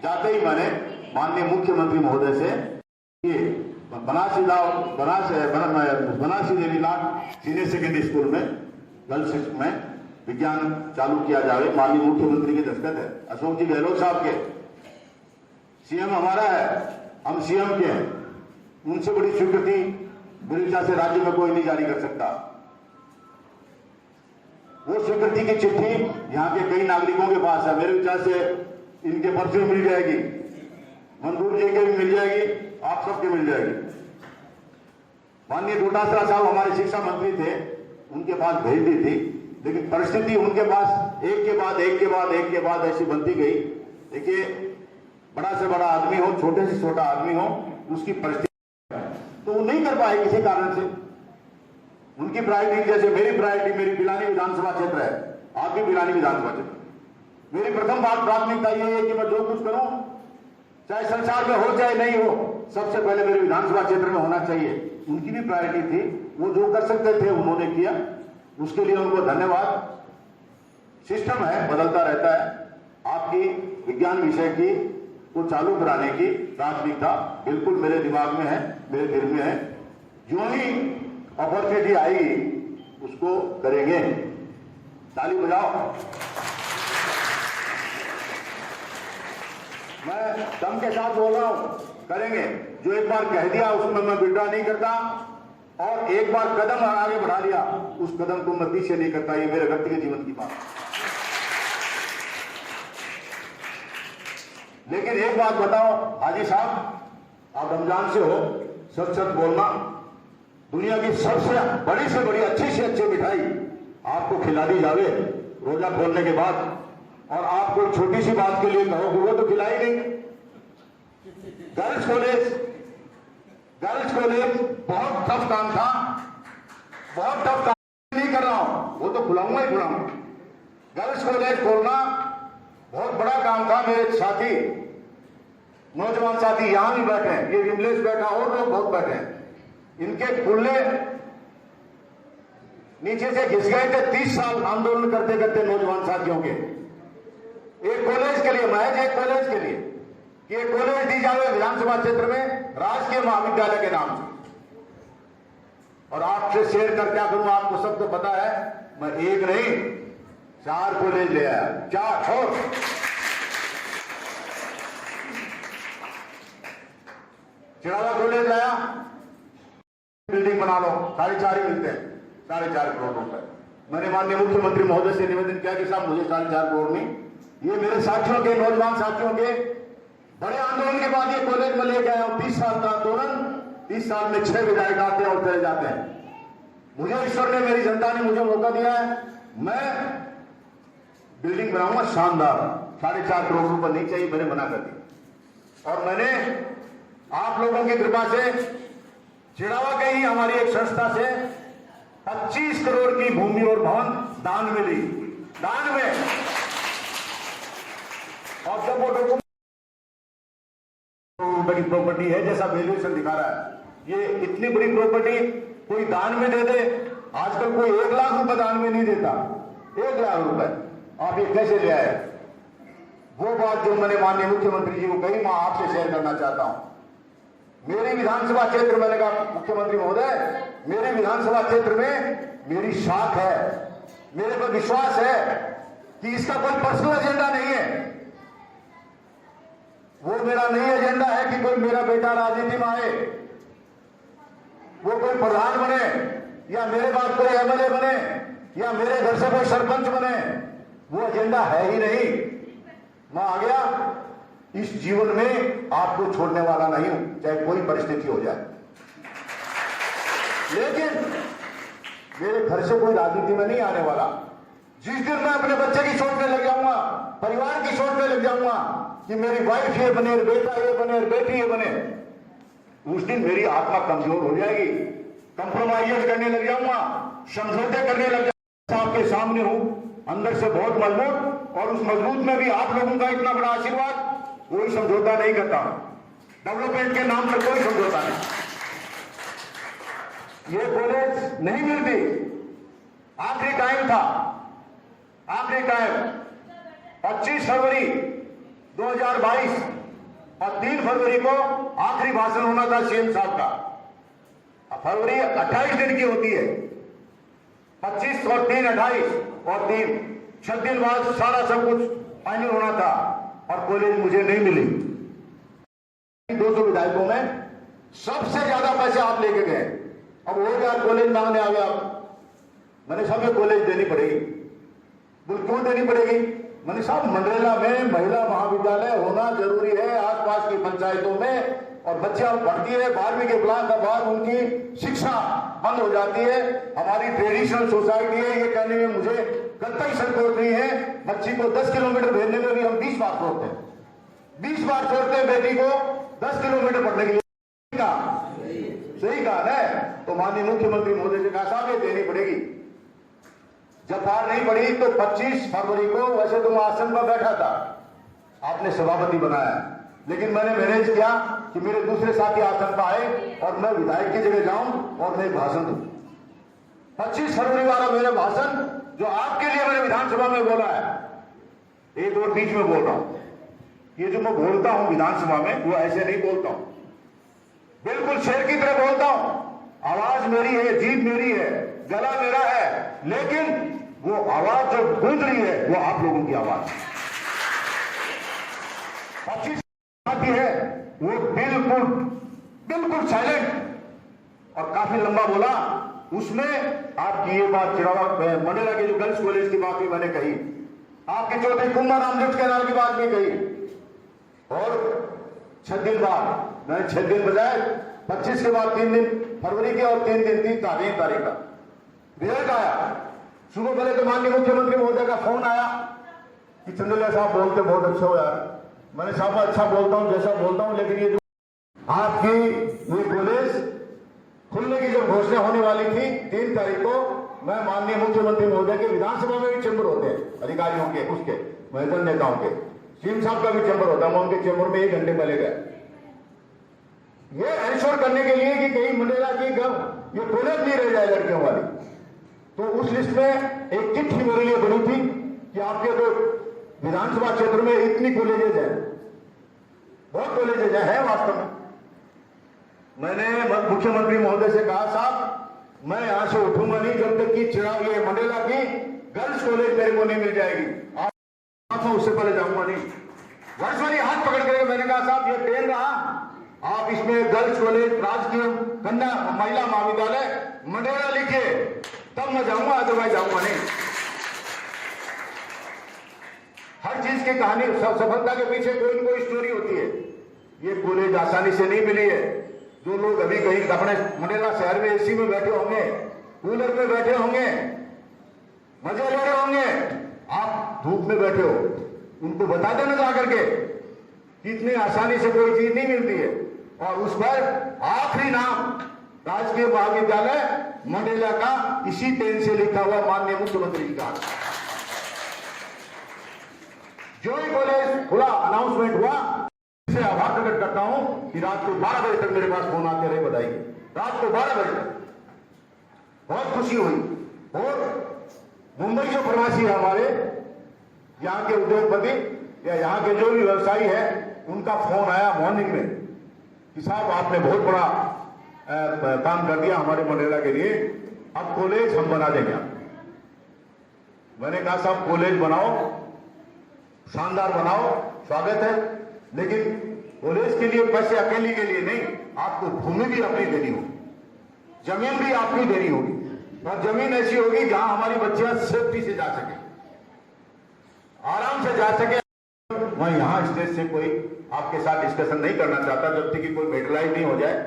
जाते ही मैंने माननीय मुख्यमंत्री महोदय से ये Banarasi Devilal senior secondary school में गर्ल्स में विज्ञान चालू किया जाए। माननीय मुख्यमंत्री के दस्तखत है, अशोक जी गहलोत साहब के। सीएम हमारा है, हम सीएम के हैं। उनसे बड़ी स्वीकृति मेरे विचार से राज्य में कोई नहीं जारी कर सकता। वो स्वीकृति की चिट्ठी यहाँ के कई नागरिकों के पास है। मेरे विचार से इनके पर्चे मिल जाएगी, मंजूर जी के भी मिल जाएगी, आप सबके मिल जाएगी। माननीय डोटासरा साहब हमारे शिक्षा मंत्री थे, उनके पास भेज दी थी, लेकिन परिस्थिति उनके पास एक के बाद ऐसी बनती गई। देखिए, बड़ा से बड़ा आदमी हो, छोटे से छोटा आदमी हो, उसकी परिस्थिति तो वो नहीं कर पाए किसी कारण से। उनकी प्रायोरिटी, जैसे मेरी प्रायोरिटी मेरी पिलानी विधानसभा क्षेत्र है, आपकी पिलानी विधानसभा क्षेत्र। मेरी प्रथम बात प्राथमिकता ये है कि मैं जो कुछ करूं, चाहे संसार में हो चाहे नहीं हो, सबसे पहले मेरे विधानसभा क्षेत्र में होना चाहिए। उनकी भी प्रायोरिटी थी, वो जो कर सकते थे उन्होंने किया, उसके लिए उनको धन्यवाद। सिस्टम है, बदलता रहता है। आपकी विज्ञान विषय की को चालू कराने की प्राथमिकता बिल्कुल मेरे दिमाग में है, मेरे दिल में है। जो ही अपॉर्चुनिटी आएगी उसको करेंगे। ताली बजाओ। मैं दम के साथ बोल रहा हूं, करेंगे। जो एक बार कह दिया उसमें मैं विड्रॉ नहीं करता, और एक बार कदम आगे बढ़ा लिया उस कदम को मैं पीछे नहीं करता। ये मेरे व्यक्तिगत जीवन की बात। लेकिन एक बात बताओ हाजी साहब, आप रमजान से हो, सच सच बोलना। दुनिया की सबसे बड़ी से बड़ी अच्छी से अच्छी मिठाई आपको खिला दी जावे रोजा खोलने के बाद, और आप कोई छोटी सी बात के लिए कहो कि वो तो खिलाई नहीं। गर्ल्स कॉलेज बहुत टफ काम था, बहुत टफ काम नहीं कर रहा हूं, वो तो खुलाऊंगा ही खुलाऊंगा। गर्ल्स कॉलेज खोलना बहुत बड़ा काम था। मेरे साथी, नौजवान साथी यहां भी बैठे हैं, ये विमलेश बैठा, और लोग बहुत बैठे हैं। इनके खुले नीचे से घिस गए थे 30 साल आंदोलन करते करते नौजवान साथियों के। एक कॉलेज के लिए, महज एक कॉलेज के लिए, कि एक कॉलेज दी जाए विधानसभा क्षेत्र में राजकीय महाविद्यालय के नाम से। और आपसे शेयर कर क्या करूं, आपको सब तो पता है, मैं एक नहीं 4 कॉलेज ले आया, 4 और चिड़ावा कॉलेज लाया, बिल्डिंग बना लो, 4.5 ही मिलते हैं, 4.5 करोड़ रुपए। मैंने माननीय मुख्यमंत्री महोदय से निवेदन किया कि साहब मुझे 4.5 करोड़ नहीं, ये मेरे साथियों के, नौजवान साथियों के बड़े आंदोलन के बाद ये कॉलेज में लेके आया हूं। 30 साल का आंदोलन, 30 साल में 6 विधायक आते हैं और चले जाते हैं। मुझे ईश्वर ने, मेरी जनता ने मुझे मौका दिया है, मैं बिल्डिंग बनाऊंगा शानदार। 4.5 करोड़ रुपए नहीं चाहिए, मैंने मना कर दिया। और मैंने आप लोगों की कृपा से चिड़ावा के ही हमारी एक संस्था से 25 करोड़ की भूमि और भवन दान में ली, दान में। और जब वो डॉक्यूमेंट बड़ी प्रॉपर्टी है, जैसा वैल्यूएशन दिखा रहा है, ये इतनी बड़ी प्रॉपर्टी कोई दान में दे दे। आजकल कोई 1 लाख रुपए दान में नहीं देता, 1 लाख रुपए आप ये कैसे ले आए? वो बात जो मैंने माननीय मुख्यमंत्री जी को कही, मैं आपसे शेयर करना चाहता हूं। मेरी विधानसभा क्षेत्र, मैंने कहा मुख्यमंत्री महोदय, मेरे विधानसभा क्षेत्र में मेरी शाख है, मेरे पर विश्वास है कि इसका कोई पर्सनल एजेंडा नहीं है। वो मेरा नहीं एजेंडा है कि कोई मेरा बेटा राजनीति में आए, वो कोई प्रधान बने, या मेरे बाद कोई एमएलए बने, या मेरे घर से कोई सरपंच बने। वो एजेंडा है ही नहीं। मैं आ गया, इस जीवन में आपको छोड़ने वाला नहीं हूं, चाहे कोई परिस्थिति हो जाए। लेकिन मेरे घर से कोई राजनीति में नहीं आने वाला। जिस दिन मैं अपने बच्चे की सोचने लग जाऊंगा, परिवार की सोचने लग जाऊंगा कि मेरी वाइफ ये बने, बेटा ये बने, बेटी ये बने, उस दिन मेरी आत्मा कमजोर हो जाएगी। कंप्रोमाइज करने लग जाऊंगा, समझौते करने लग जाऊंगा। आपके सामने हूं, अंदर से बहुत मजबूत, और उस मजबूत में भी आप लोगों का इतना बड़ा आशीर्वाद, कोई समझौता नहीं करता। डेवलपमेंट के नाम पर कोई समझौता नहीं। ये कॉलेज नहीं मिलती, आखिरी टाइम था, आखिरी टाइम 25 फरवरी 2022 और 3 फरवरी को आखिरी भाषण होना था सीएम साहब का। फरवरी 28 दिन की होती है, 25 और 3 28 और 3 6 दिन बाद सारा सब कुछ फाइनल होना था, और कॉलेज मुझे नहीं मिली। 200 विधायकों में सबसे ज्यादा पैसे आप लेके गए। अब हो गया कॉलेज मांगने आ गया आप, मैंने साहब ये कॉलेज देनी पड़ेगी। बोल क्यों देनी पड़ेगी? मैंने साहब मंडरेला में महिला महाविद्यालय होना जरूरी है, आसपास की पंचायतों में, और बच्चे अब पढ़ती है 12वीं के बाद उनकी शिक्षा बंद हो जाती है। हमारी ट्रेडिशनल सोसाइटी है, ये कहने में मुझे कतई संकोच नहीं है। बच्ची को 10 किलोमीटर भेजने में भी हम 20 बार छोड़ते हैं, 20 बार छोड़ते हैं बेटी को 10 किलोमीटर पढ़ने के लिए। सही कहा है। तो माननीय मुख्यमंत्री महोदय से कहा साहब ये देनी पड़ेगी। जब हार नहीं पड़ी तो 25 फरवरी को, वैसे तो मैं आसन पर बैठा था, आपने सभापति बनाया, लेकिन मैंने मैनेज किया कि मेरे दूसरे साथी आसन पर आए और मैं विधायक की जगह जाऊं और मैं भाषण दूं। 25 फरवरी वाला मेरा भाषण जो आपके लिए मैंने विधानसभा में बोला है, एक और बीच में बोल रहा हूं, ये जो मैं बोलता हूं विधानसभा में वो ऐसे नहीं बोलता हूं, बिल्कुल शेर की तरह बोलता हूं। आवाज मेरी है, जीभ मेरी है, गला मेरा है, लेकिन वो आवाज जो गूंज रही है वो आप लोगों की आवाज 25 है, वो बिल्कुल साइलेंट और काफी लंबा बोला। उसमें आपकी ये बात मंडला के जो गर्ल्स कॉलेज की बात भी मैंने कही, आपके चौधरी कुंभा रामदेव कैनाल की बात भी कही, और 6 दिन बाद मैंने 6 दिन बजाय 25 के बाद 3 दिन फरवरी के और 3 दिन 3 तारीख का रिजल्ट आया। सुबह पहले तो माननीय मुख्यमंत्री महोदय का फोन आया कि चंद्रलाल साहब बोलते बहुत अच्छे हो यार। मैंने साहब अच्छा बोलता हूं, जैसा बोलता हूं, लेकिन ये जो आपकी ये कॉलेज खुलने की जब घोषणा होने वाली थी 3 तारीख को, मैं माननीय मुख्यमंत्री महोदय के विधानसभा में भी चैम्बर होते हैं अधिकारियों के, उसके महत्वपूर्ण नेताओं के, सीएम साहब का भी चैम्बर होता है, मैं उनके चैम्बर में 1 घंटे पहले गया, ये एंश्योर करने के लिए कि कहीं मंडला की ये कॉलेज नहीं रह जाए लड़कियों वाली। तो उस लिस्ट में एक चिट्ठी मेरे लिए बनी थी कि आपके तो विधानसभा क्षेत्र में इतनी कॉलेजेज है, बहुत कॉलेजेज है वास्तव में। मैंने मुख्यमंत्री महोदय से कहा साहब मैं यहां से उठूंगा नहीं जब तक कि चिराग ये मंडला की गर्ल्स कॉलेज मेरे को नहीं मिल जाएगी, आप उससे पहले जाऊंगा नहीं। वर्षवारी हाथ पकड़ करके मैंने कहा साहब ये पेन रहा, आप इसमें गर्ल्स कॉलेज राजकीय कन्या महिला महाविद्यालय मंडला लिखिए, तब मैं जाऊंगा, अदरवाइज जाऊंगा नहीं। हर चीज की कहानी, सफलता के पीछे कोई न कोई स्टोरी होती है। ये कॉलेज आसानी से नहीं मिली है। जो लोग अभी कहीं अपने मंडला शहर में एसी में बैठे होंगे, कूलर में बैठे होंगे, मजे ले रहे होंगे, आप धूप में बैठे हो, उनको बता देना जा करके कि इतनी आसानी से कोई चीज नहीं मिलती है। और उस पर आखिरी नाम राजकीय महाविद्यालय मंडला का इसी पेन से लिखा हुआ माननीय मुख्यमंत्री जी का। जो ही कॉलेज खुला, अनाउंसमेंट हुआ, इससे आभार प्रकट करता हूं कि रात को 12 बजे तक मेरे पास फोन आते रहे बधाई, रात को 12 बजे तक बहुत खुशी हुई। और मुंबई जो प्रवासी है हमारे यहाँ के उद्योगपति या यहाँ के जो भी व्यवसायी है, उनका फोन आया मॉर्निंग में कि साहब आपने बहुत बड़ा काम कर दिया हमारे मंडला के लिए, अब कॉलेज हम बना देंगे। मैंने कहा साहब कॉलेज बनाओ, शानदार बनाओ, स्वागत है, लेकिन कॉलेज के लिए पैसे अकेले के लिए नहीं, आपको भूमि भी अपनी देनी होगी, जमीन भी आपकी देनी होगी, और जमीन ऐसी होगी जहां हमारी बच्चियां सेफ्टी से जा सके, आराम से जा सके। मैं यहां स्टेज से कोई आपके साथ डिस्कशन नहीं करना चाहता जब तक कि कोई मेटलाइज नहीं हो जाए,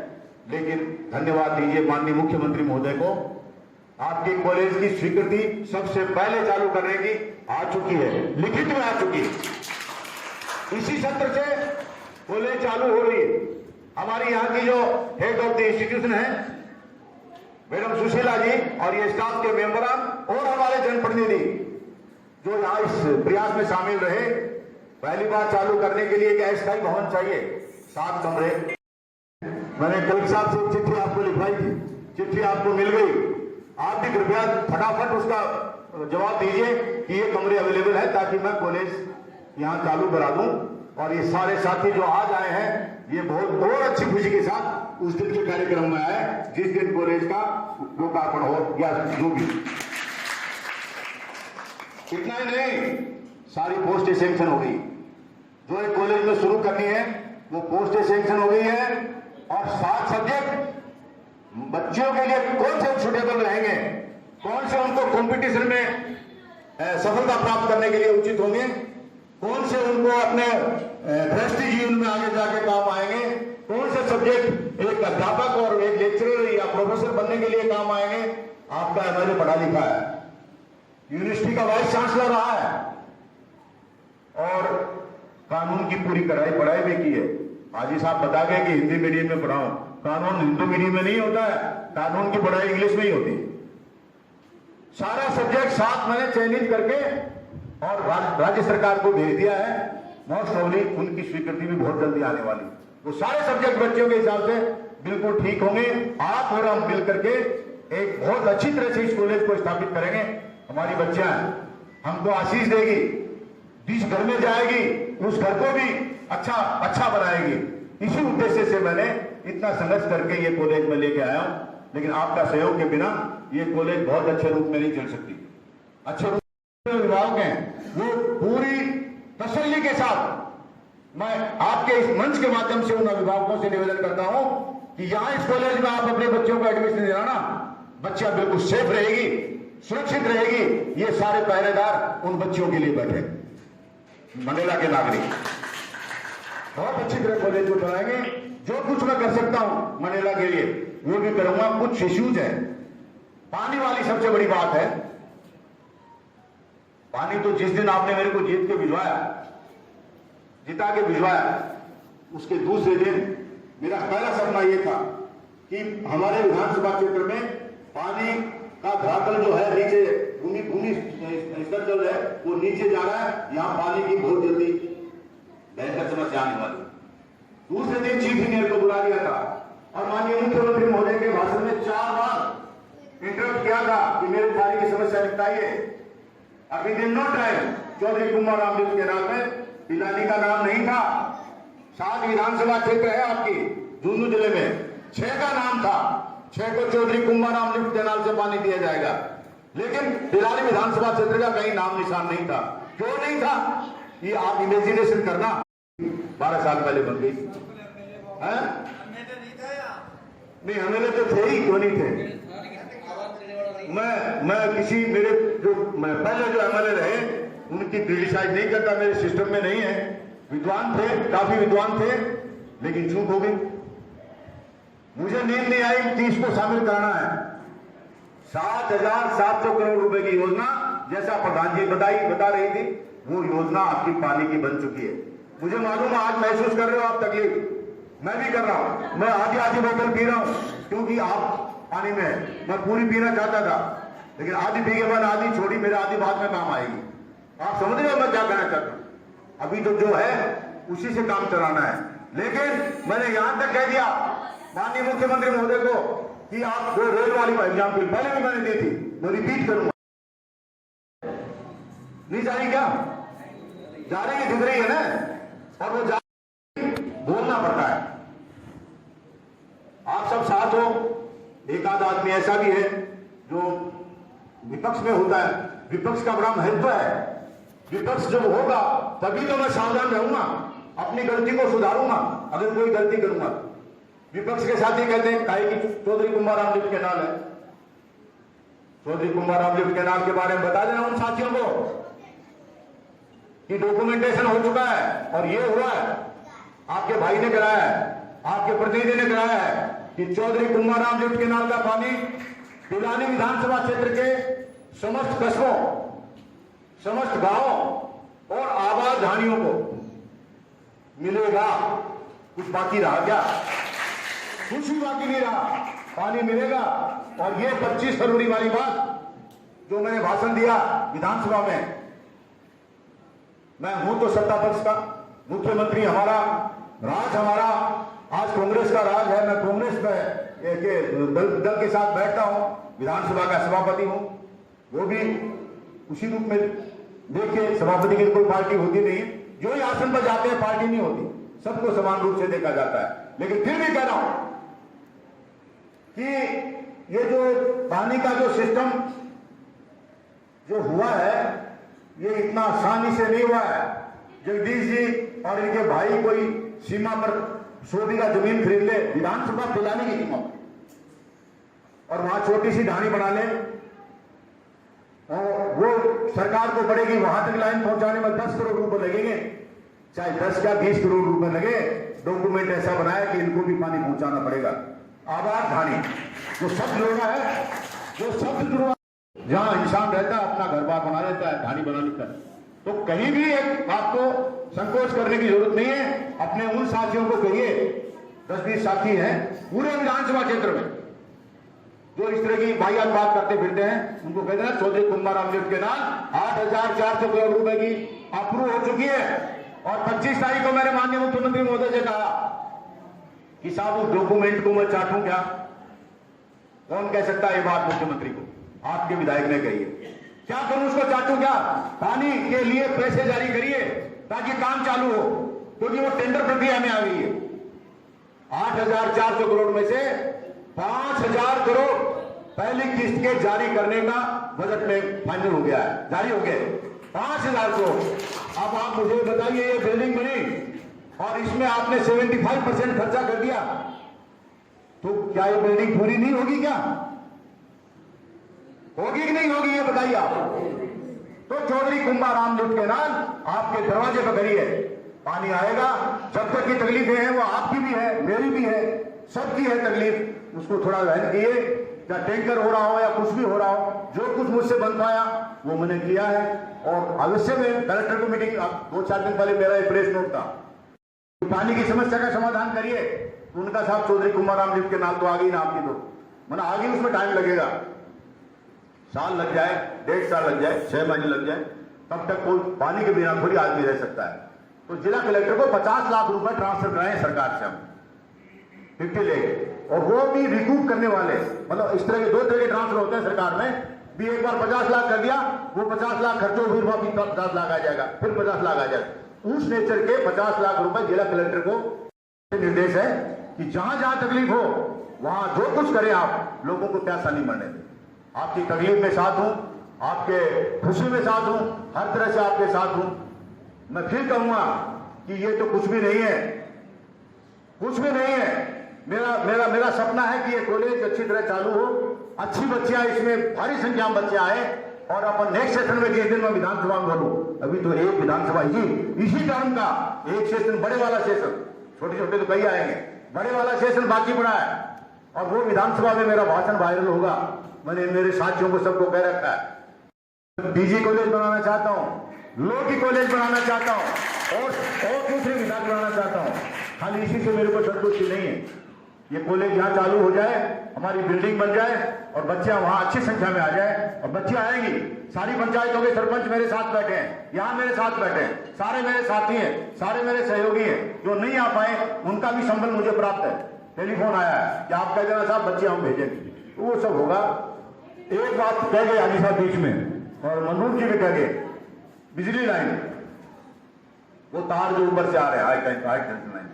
लेकिन धन्यवाद दीजिए माननीय मुख्यमंत्री महोदय को। आपकी कॉलेज की स्वीकृति सबसे पहले चालू करने की आ चुकी है, लिखित में आ चुकी है। इसी सत्र से कॉलेज चालू हो रही है। हमारी यहाँ की जो हेड ऑफ द इंस्टीट्यूशन है मैडम सुशीला जी और ये स्टाफ के मेंबरान और हमारे जनप्रतिनिधि जो यहाँ इस प्रयास में शामिल रहे। पहली बार चालू करने के लिए एक अस्थायी भवन चाहिए, 7 कमरे। मैंने कलेक्टर साहब से एक चिट्ठी आपको लिखवाई थी, चिट्ठी आपको मिल गई। आप भी कृपया फटाफट उसका जवाब दीजिए कि ये कमरे अवेलेबल है, ताकि मैं कॉलेज यहाँ चालू करा दूं। और ये सारे साथी जो आज आए हैं, ये बहुत और अच्छी खुशी के साथ उस दिन के कार्यक्रम में आए जिस दिन कॉलेज का लोकार्पण हो या जो भी। इतना ही नहीं, सारी पोस्टें सैंक्शन हो गई। जो एक कॉलेज में शुरू करनी है वो पोस्टें सैंक्शन हो गई है। और 7 सब्जेक्ट बच्चों के लिए कौन से सुटेबल रहेंगे, कौन से उनको कंपटीशन में सफलता प्राप्त करने के लिए उचित होंगे, कौन से उनको अपने गृहस्थी जीवन में आगे जाके काम आएंगे, कौन से सब्जेक्ट एक अध्यापक और एक लेक्चरर या प्रोफेसर बनने के लिए काम आएंगे। आपका एमएलए पढ़ा लिखा है, यूनिवर्सिटी का वाइस चांसलर रहा है और कानून की पूरी पढ़ाई भी की है। हाजी साहब बता गए कि हिंदी मीडियम में पढ़ाओ, कानून हिंदी मीडियम में नहीं होता है, कानून की पढ़ाई इंग्लिश में ही होती है। सारा सब्जेक्ट 7 मैंने चयनित करके और राज्य सरकार को भेज दिया है। मोस्ट प्रोबेबली उनकी स्वीकृति भी बहुत जल्दी आने वाली। वो सारे सब्जेक्ट बच्चों के हिसाब से बिल्कुल ठीक होंगे। आप और हम मिल करके एक बहुत अच्छी तरह से इस कॉलेज को स्थापित करेंगे। हमारी बच्चियां हमको आशीष देगी, जिस घर में जाएगी उस घर को भी अच्छा बनाएगी। इसी उद्देश्य से मैंने इतना संघर्ष करके ये कॉलेज में लेके आया हूं। लेकिन आपका सहयोग के बिना ये कॉलेज बहुत अच्छे रूप में नहीं चल सकती। अच्छे रूप में अभिभावक हैं, वो पूरी तसल्ली के साथ मैं आपके इस मंच के माध्यम से उन अभिभावकों से निवेदन करता हूं कि यहां इस कॉलेज में आप अपने बच्चों को एडमिशन दिलाना, बच्चा बिल्कुल सेफ रहेगी, सुरक्षित रहेगी। ये सारे पहरेदार उन बच्चों के लिए बैठे, मंडेला के नागरिक बहुत अच्छी तरह कॉलेज को चलाएंगे। जो कुछ मैं कर सकता हूं मंडेला के लिए वो भी करूंगा। कुछ इश्यूज है, पानी वाली सबसे बड़ी बात है। पानी तो जिस दिन आपने मेरे को जिता के भिजवाया, उसके दूसरे दिन मेरा पहला सपना यह था कि हमारे विधानसभा क्षेत्र में पानी का धरातल जो है नीचे भूमि स्तर जो है वो नीचे जा रहा है। यहाँ पानी की बहुत जल्दी बेहतर समस्या आने वाली। दूसरे दिन चीफ इंजीनियर को बुला लिया था और माननीय मुख्यमंत्री महोदय के भाषण में 4 बार इंटरप्ट किया था कि मेरे पानी की समस्या निपटाइए। अभी दिन नो टाइम चौधरी कुंवर राम लिफ्ट के नाम में पिलानी का नाम नहीं था। 7 विधानसभा क्षेत्र है आपकी झुंझुनू जिले में, 6 का नाम था। 6 को चौधरी कुंवर राम लिफ्ट के नाम से पानी दिया जाएगा, लेकिन पिलानी विधानसभा क्षेत्र का कहीं नाम निशान नहीं था। क्यों नहीं था? ये आप इमेजिनेशन करना। 12 साल पहले बन गई है? नहीं, हमें तो थे ही, क्यों नहीं थे? मैं किसी मेरे जो पहले जो एमएलए रहे उनकी क्रिटिसाइज नहीं करता, मेरे सिस्टम में नहीं है। विद्वान थे, काफी विद्वान थे, लेकिन चूक हो गई। मुझे नींद नहीं आई कि इसको शामिल करना है। 7,700 करोड़ रुपए की योजना, जैसा प्रधान जी बता रही थी, वो योजना आपकी पानी की बन चुकी है। मुझे मालूम है आज महसूस कर रहे हो आप तकलीफ, मैं भी कर रहा हूं। मैं आधी बोतल पी रहा हूं क्योंकि आप पानी में, मैं पूरी पीना चाहता था, लेकिन आधी पी के बाद आधी छोड़ी, मेरे आधी बाद में काम आएगी। आप समझ रहे हो मैं क्या कहना चाहता हूं? अभी तो जो है उसी से काम चलाना है। लेकिन मैंने यहां तक कह दिया माननीय मुख्यमंत्री महोदय को कि आप जो रेल वाली एग्जाम्पल पहले भी मैंने दी थी, मैं रिपीट करूंगा। नहीं जा रही क्या? जा रही है, दिख रही है ना? और वो जा बोलना पड़ता है। आप सब साथ हो। एक आध आदमी ऐसा भी है जो विपक्ष में होता है, विपक्ष का बड़ा महत्व है। विपक्ष जब होगा तभी तो मैं सावधान रहूंगा, अपनी गलती को सुधारूंगा अगर कोई गलती करूंगा। विपक्ष के साथी कहते हैं काहे कि चौधरी कुंवर राम लिफ्ट कैनाल है। चौधरी कुंवर राम लिफ्ट कैनाल के बारे में बता देना उन साथियों को कि डॉक्यूमेंटेशन हो चुका है और ये हुआ है, आपके भाई ने कराया है, आपके प्रतिनिधि ने कराया है कि चौधरी कुंवर राम लिफ्ट कैनाल का पानी पिलानी विधानसभा क्षेत्र के समस्त कस्बों, समस्त गांवों और आबादधानियों को मिलेगा। कुछ बाकी रहा क्या? कुछ भी बाकी नहीं रहा। पानी मिलेगा। और ये 25 फरवरी वाली बात जो मैंने भाषण दिया विधानसभा में, मैं हूं तो सत्ता पक्ष का, मुख्यमंत्री हमारा, राज हमारा, आज कांग्रेस का राज है, मैं कांग्रेस में दल के साथ बैठता हूं, विधानसभा का सभापति हूं, वो भी उसी रूप में। देखिए, सभापति की कोई पार्टी होती नहीं है, जो ही आसन पर जाते हैं पार्टी नहीं होती, सबको समान रूप से देखा जाता है। लेकिन फिर भी कह रहा हूं कि ये जो पानी का जो सिस्टम जो हुआ है, ये इतना आसानी से नहीं हुआ है। जगदीश जी और इनके भाई कोई सीमा पर 100 बीघा जमीन खरीद ले विधानसभा फैलाने की कीमत, और वहां छोटी सी ढाणी बना ले, और वो सरकार को पड़ेगी वहां तक लाइन पहुंचाने में 10 करोड़ रुपए लगेंगे, चाहे 10 या 20 करोड़ रुपए लगे, डॉक्यूमेंट ऐसा बनाया कि इनको भी पानी पहुंचाना पड़ेगा। आबाद ढाणी जो शब्द जोड़ा है, जो शब्द जुड़ा, जहां इंसान रहता है अपना घर बार बना लेता है, ढाणी बना लेता है, तो कहीं भी एक आपको संकोच करने की जरूरत नहीं है। अपने उन साथियों को कहिए, 10-20 साथी हैं पूरे विधानसभा क्षेत्र में जो इस तरह की वाहियात बात करते फिरते हैं, उनको कहते हैं चौधरी कुंभाराम लिफ्ट के नाम 8,400 करोड़ रुपए की अप्रूव हो चुकी है। और 25 तारीख को मैंने माननीय मुख्यमंत्री महोदय से कहा कि साहब उस डॉक्यूमेंट को मैं चाटूं क्या? कौन कह सकता है ये बात मुख्यमंत्री को? आपके विधायक ने कही है। क्या करूं, उसको चाटूं क्या? पानी के लिए पैसे जारी करिए ताकि काम चालू हो, क्योंकि वो टेंडर प्रक्रिया में आ गई है। 8,400 करोड़ में से 5,000 करोड़ पहली किस्त के जारी करने का बजट में फाइनल हो गया है, जारी हो गए 5,000 करोड़। अब आप मुझे बताइए, ये बिल्डिंग बनी और इसमें आपने 75% खर्चा कर दिया, तो क्या ये बिल्डिंग पूरी नहीं होगी? क्या होगी कि नहीं होगी, ये बताइए आप। तो चौधरी कुंभाराम लिफ्ट के नाम आपके दरवाजे पर करिए, पानी आएगा। जब तक की तकलीफें हैं वो आपकी भी है, मेरी भी है, सबकी है तकलीफ, उसको थोड़ा वहन किए। या टैंकर हो रहा हो या कुछ भी हो रहा हो, जो कुछ मुझसे बन पाया वो मैंने किया है। और अवश्य में कलेक्टर को मीटिंग 2-4 दिन पहले मेरा एक प्रेस नोट था, पानी की समस्या का समाधान करिए। उनका साहब चौधरी कुंभाराम लिफ्ट के नाम तो आ गई ना आपकी, तो मैंने आ गई, उसमें टाइम लगेगा, साल लग जाए, 1.5 साल लग जाए, 6 महीने लग जाए, तब तक कोई पानी के बिना थोड़ी आदमी रह सकता है। तो जिला कलेक्टर को 50 लाख रुपए ट्रांसफर कराए सरकार से हम 50 लेके, और वो भी रिकूप करने वाले, मतलब इस तरह के 2 तरह के ट्रांसफर होते हैं सरकार में भी। एक बार 50 लाख कर दिया, वो 50 लाख खर्चो, फिर वापिस 50 लाख आ जाएगा, फिर 50 लाख आ जाएगा। उस नेचर के 50 लाख रुपए जिला कलेक्टर को निर्देश है कि जहां जहां तकलीफ हो वहां जो कुछ करें आप, लोगों को प्यासा नहीं मरने दें। आपकी तकलीफ में साथ हूं, आपके खुशी में साथ हूं, हर तरह से आपके साथ हूं। मैं फिर कहूंगा कि ये तो कुछ भी नहीं है, कुछ भी नहीं है। मेरा सपना है कि ये कॉलेज अच्छी तरह चालू हो, अच्छी बच्चियां इसमें भारी संख्या में बच्चे आए, और अपन नेक्स्ट सेशन में जिस दिन मैं विधानसभा में बोलूं, अभी तो एक विधानसभा ही इसी टर्म का एक सेशन, बड़े वाला सेशन, छोटे छोटे तो कई आएंगे, बड़े वाला सेशन बाकी पड़ा है, और वो विधानसभा में मेरा भाषण वायरल होगा। मैंने मेरे साथियों को सबको कह रखा है, पीजी कॉलेज बनाना चाहता हूं, लॉ की कॉलेज बनाना चाहता हूं, और दूसरी विभाग बनाना चाहता हूं। खाली इसी से मेरे को संतुष्टि नहीं है। ये कॉलेज यहाँ चालू हो जाए, हमारी बिल्डिंग बन जाए, और बच्चे वहां अच्छी संख्या में आ जाए, और बच्चे आएंगी। सारी पंचायतों के सरपंच मेरे साथ बैठे हैं, यहाँ मेरे साथ बैठे हैं, सारे मेरे साथी हैं, सारे मेरे सहयोगी हैं। जो नहीं आ पाए उनका भी संबल मुझे प्राप्त है, टेलीफोन आया है कि आप कह देना साहब बच्चे हम भेजेंगे, तो वो सब होगा। एक बात कह गए आदि साहब बीच में, और मनोज जी भी कह गए, बिजली लाइन, वो तार जो ऊपर से आ रहे हैं, हाई टेंशन लाइन,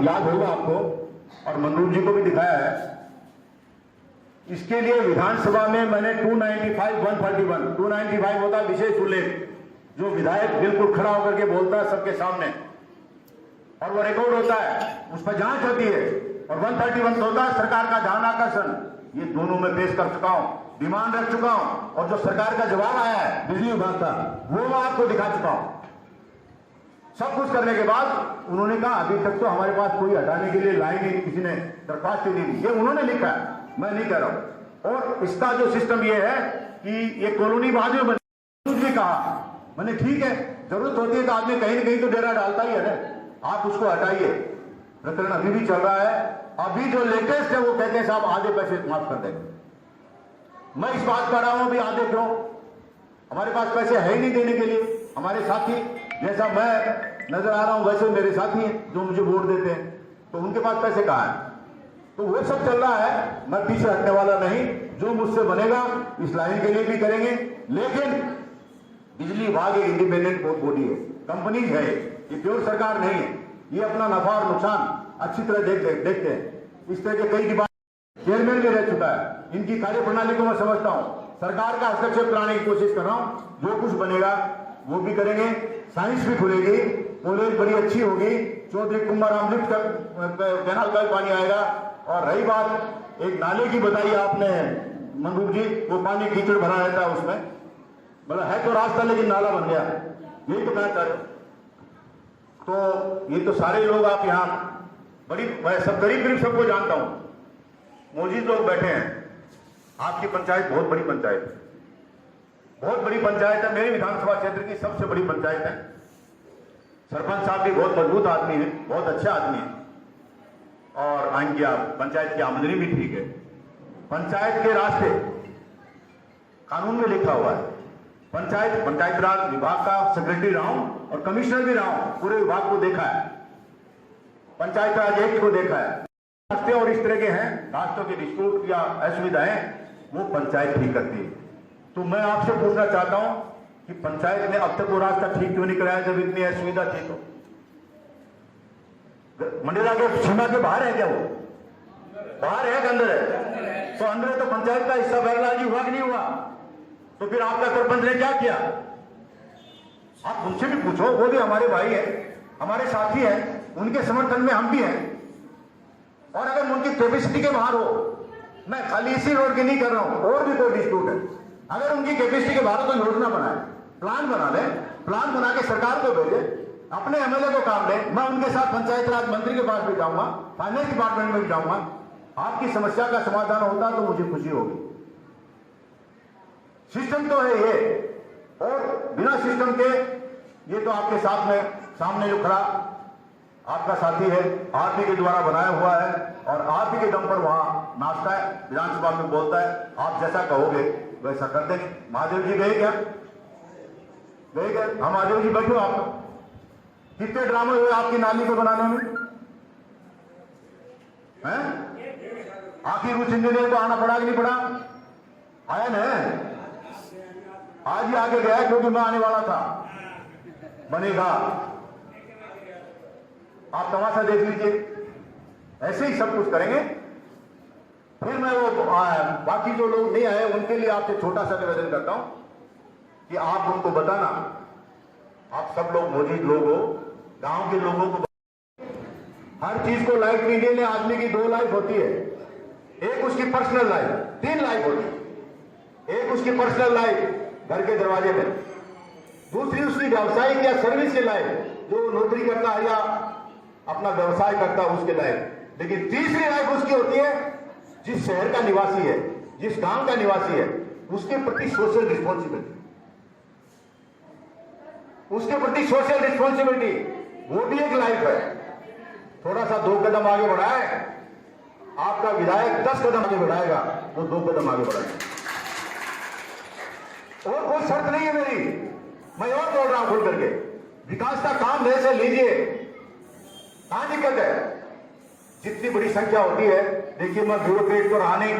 याद होगा आपको, और मनोज जी को भी दिखाया है। इसके लिए विधानसभा में मैंने 295 होता है विशेष उल्लेख, जो विधायक बिल्कुल खड़ा होकर के बोलता है सबके सामने, और वो रिकॉर्ड होता है, उस पर जांच होती है। और 131 होता है सरकार का ध्यान आकर्षण। ये दोनों में पेश कर चुका हूं, डिमांड रख चुका हूं, और जो सरकार का जवाब आया है बिजली विभाग का, वो मैं आपको दिखा चुका हूं। सब कुछ करने के बाद उन्होंने कहा अभी तक तो हमारे पास कोई हटाने के लिए लाइन ही किसी ने दरखास्त नहीं दी। ये उन्होंने लिखा है, मैं नहीं कह रहा हूं। और इसका जो सिस्टम ये है कि ये कॉलोनी बाद में बनी, कुछ भी कहा मैंने, ठीक है, जरूरत होती है तो आदमी कहीं न कहीं तो डेरा डालता ही है ना, आप उसको हटाइए। प्रकरण अभी भी चल रहा है। अभी जो लेटेस्ट है वो कहते हैं साहब आधे पैसे माफ कर देंगे। मैं इस बात कर रहा हूं अभी आधे क्यों, हमारे पास पैसे है ही नहीं देने के लिए। हमारे साथी जैसा मैं नजर आ रहा हूं वैसे मेरे साथी हैं जो मुझे वोट देते हैं, तो उनके पास पैसे कहाँ हैं? तो वो सब चल रहा है, मैं पीछे हटने वाला नहीं। जो मुझसे बनेगा इस लाइन के लिए भी करेंगे। लेकिन बिजली विभाग एक इंडिपेंडेंट बॉडी है, कंपनी है, ये प्योर सरकार नहीं है। ये अपना नफा और नुकसान अच्छी तरह देखते हैं। इस तरह के कई डिपार्टमेंट चेयरमैन भी रह चुका है। इनकी कार्य प्रणाली को मैं समझता हूं। सरकार का हस्तक्षेप कराने की कोशिश कर रहा हूं। जो कुछ बनेगा वो भी करेंगे। साइंस भी खुलेगी, कॉलेज बड़ी अच्छी होगी, चौधरी कुंभाराम लिफ्ट कैनाल का पानी आएगा। और रही बात एक नाले की बताई आपने मनरूप जी, वो पानी कीचड़ भरा रहता है उसमें, मतलब है तो रास्ता लेकिन नाला बन गया, यही तो कहना चाह रहे। तो ये तो सारे लोग आप यहाँ बड़ी, मैं सब करीब सबको जानता हूं, मौजूद लोग बैठे हैं। आपकी पंचायत बहुत बड़ी पंचायत है, बहुत बड़ी पंचायत है, मेरे विधानसभा क्षेत्र की सबसे बड़ी पंचायत है। सरपंच साहब भी बहुत मजबूत आदमी है, बहुत अच्छा आदमी है, और आइनकी पंचायत की आमदनी भी ठीक है। पंचायत के रास्ते कानून में लिखा हुआ है। पंचायत राज विभाग का सेक्रेटरी रहा हूं और कमिश्नर भी रहा हूं, पूरे विभाग को देखा है, पंचायत राज एक्ट को देखा है। रास्ते और इस तरह के हैं रास्तों के डिस्प्यूट या असुविधाएं, वो पंचायत ठीक करती है। तो मैं आपसे पूछना चाहता हूं कि पंचायत ने अब तक वो रास्ता ठीक क्यों नहीं कराया जब इतनी असुविधा थी? तो मंडेला के सीमा के बाहर है क्या? वो बाहर है कि अंदर है? तो अंदर है तो पंचायत का हिस्सा बैरलाजी हुआ कि नहीं हुआ? तो फिर आपका सरपंच ने क्या किया? आप उनसे भी पूछो, वो भी हमारे भाई है, हमारे साथी हैं, उनके समर्थन में हम भी हैं। और अगर उनकी कैपेसिटी के बाहर हो, मैं खाली इसी रोड की नहीं कर रहा हूं, और भी कोई डिस्प्यूट है, अगर उनकी कैपेसिटी के बाहर तो योजना बनाए, प्लान बना ले, प्लान बना के सरकार को भेजे, अपने एमएलए को काम ले। मैं उनके साथ पंचायत राज मंत्री के पास भी जाऊंगा, फाइनेंस डिपार्टमेंट में भी जाऊंगा। आपकी समस्या का समाधान होता तो मुझे खुशी होगी। सिस्टम तो है ये, और बिना सिस्टम के ये तो आपके साथ में सामने जो खड़ा आपका साथी है, आप ही के द्वारा बनाया हुआ है, और आप ही के दम पर वहां नाचता है, विधानसभा में बोलता है। आप जैसा कहोगे वैसा कर देंगे। महादेव जी गए क्या? गए क्या? हम महादेव जी बैठो, आप कितने ड्रामे हुए आपकी नाली को बनाने में हैं? आखिर उस इंजीनियर को आना पड़ा कि नहीं पड़ा? आया ना, आज ही आगे गया क्योंकि मैं आने वाला था, बनेगा। आप तमाशा देख लीजिए, ऐसे ही सब कुछ करेंगे। फिर मैं वो बाकी जो लोग नहीं आए उनके लिए आपसे छोटा सा निवेदन करता हूं कि आप उनको बताना, आप सब लोग मौजूद लोग हो, गांव के लोगों को हर चीज को लाइफ नहीं देने। आदमी की 2 लाइफ होती है, एक उसकी पर्सनल लाइफ, 3 लाइफ होती है। एक उसकी पर्सनल लाइफ घर के दरवाजे में, दूसरी उसकी व्यावसायिक या सर्विस की लाइफ, जो नौकरी करता है या अपना व्यवसाय करता है उसके लाइफ। लेकिन तीसरी लाइफ उसकी होती है जिस शहर का निवासी है, जिस गांव का निवासी है, उसके प्रति सोशल रिस्पॉन्सिबिलिटी, उसके प्रति सोशल रिस्पॉन्सिबिलिटी, वो भी एक लाइफ है। थोड़ा सा 2 कदम आगे बढ़ाए, आपका विधायक 10 कदम आगे बढ़ाएगा, वो 2 कदम आगे बढ़ाएगा। और कोई शर्त नहीं है मेरी, मैं और बोल रहा हूं खुल करके, विकास का काम मेरे से लीजिए, कहां दिक्कत है? जितनी बड़ी संख्या होती है, देखिए मैं ब्यूरोक्रेट तो रहा नहीं,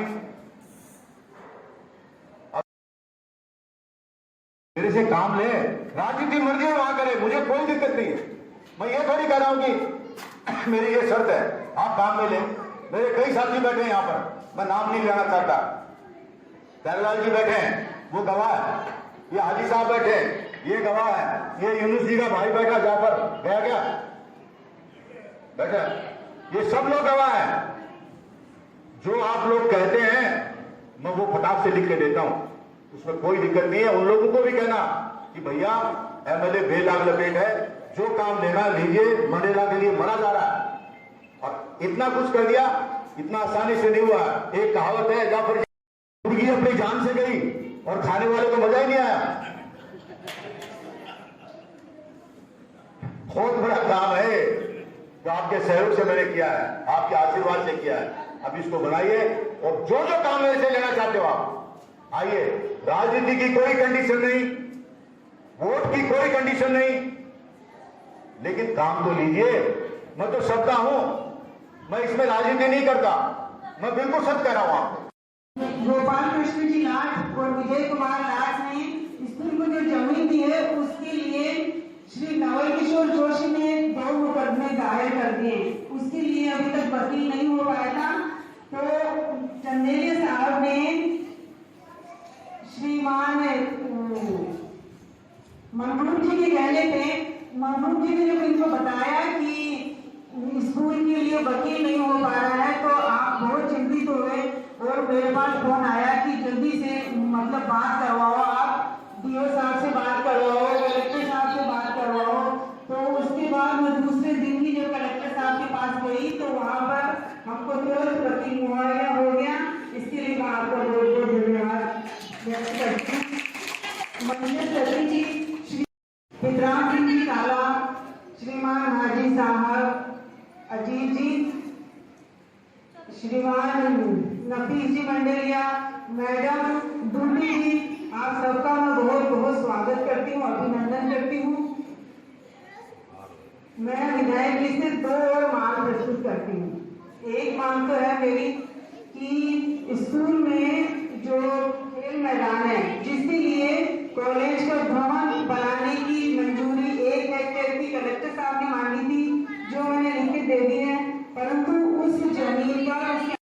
मेरे से काम ले, राजनीति मर्जी है वहां करे, मुझे कोई दिक्कत नहीं है। मैं ये थोड़ी कह रहा हूं कि मेरी ये शर्त है आप काम में ले। मेरे कई साथी बैठे हैं यहां पर, मैं नाम नहीं लेना चाहता, प्यारेलाल जी बैठे हैं, वो गवाह है, ये हाजी साहब बैठे हैं, ये गवाह है, ये यूनुस जी का भाई बैठा जाफर, गया क्या बैठा, ये सब लोग गवाह हैं। जो आप लोग कहते हैं मैं वो फटाक से लिख के देता हूं, उसमें कोई दिक्कत नहीं है। उन लोगों को भी कहना कि भैया एमएलए बेलाग लपेट है, जो काम लेना लीजिए, मंडेला के लिए मरा जा रहा है। और इतना कुछ कर दिया, इतना आसानी से नहीं हुआ। एक कहावत है, जाफर मुर्गी अपनी जान से गई और खाने वाले को मजा ही नहीं आया। बहुत बड़ा काम है, जो आपके सहयोग से मैंने किया है, आपके आशीर्वाद से किया है। अब इसको बनाइए और जो जो काम मेरे से लेना चाहते हो आप आइए। राजनीति की कोई कंडीशन नहीं, वोट की कोई कंडीशन नहीं, लेकिन काम तो लीजिए। मैं तो सबका हूं, मैं इसमें राजनीति नहीं करता, मैं बिल्कुल सच कह रहा हूं आपको। गोपाल कृष्ण जी लाट और विजय कुमार लाट ने स्कूल को जो जमीन दी है उसके लिए श्री नवल किशोर जोशी ने 2 मुकदमे दायर कर दिए। उसके लिए अभी तक वकील नहीं हो पाया था, तो चंदेलिया साहब ने श्रीमान महबूब जी के कहने पे महबूब जी ने जब इनको बताया कि स्कूल के लिए वकील नहीं हो पा रहा है, तो आप बहुत चिंतित हुए और मेरे पास फोन आया कि जल्दी से मतलब बात करवाओ, आप डीओ साहब से बात करवाओ, कलेक्टर साहब से बात करवाओ। तो उसके बाद मैं दूसरे दिन ही जब कलेक्टर साहब के पास गई तो वहाँ पर हमको तुरंत वकील मुहैया हो गया। इसके लिए मैं आपका बहुत बहुत धन्यवाद व्यक्त करती हूँ। मंजर सती जी, श्री पितराम सिंह जी काला, श्रीमान हाजी साहब अजीत जी, श्रीमान नफीस जी मंडेलिया, मैडम डूडी जी, आप सबका मैं बहुत बहुत स्वागत करती हूँ, अभिनंदन करती हूँ। मैं विधायक जी से 2 और मांग प्रस्तुत करती हूँ। एक मांग तो है मेरी कि स्कूल में जो खेल मैदान है जिसके लिए कॉलेज का भवन बनाने की मंजूरी 1 हेक्टेयर की कलेक्टर साहब ने मांगी थी, जो मैंने लिखित दे दी है, परंतु उस जमीन का उसके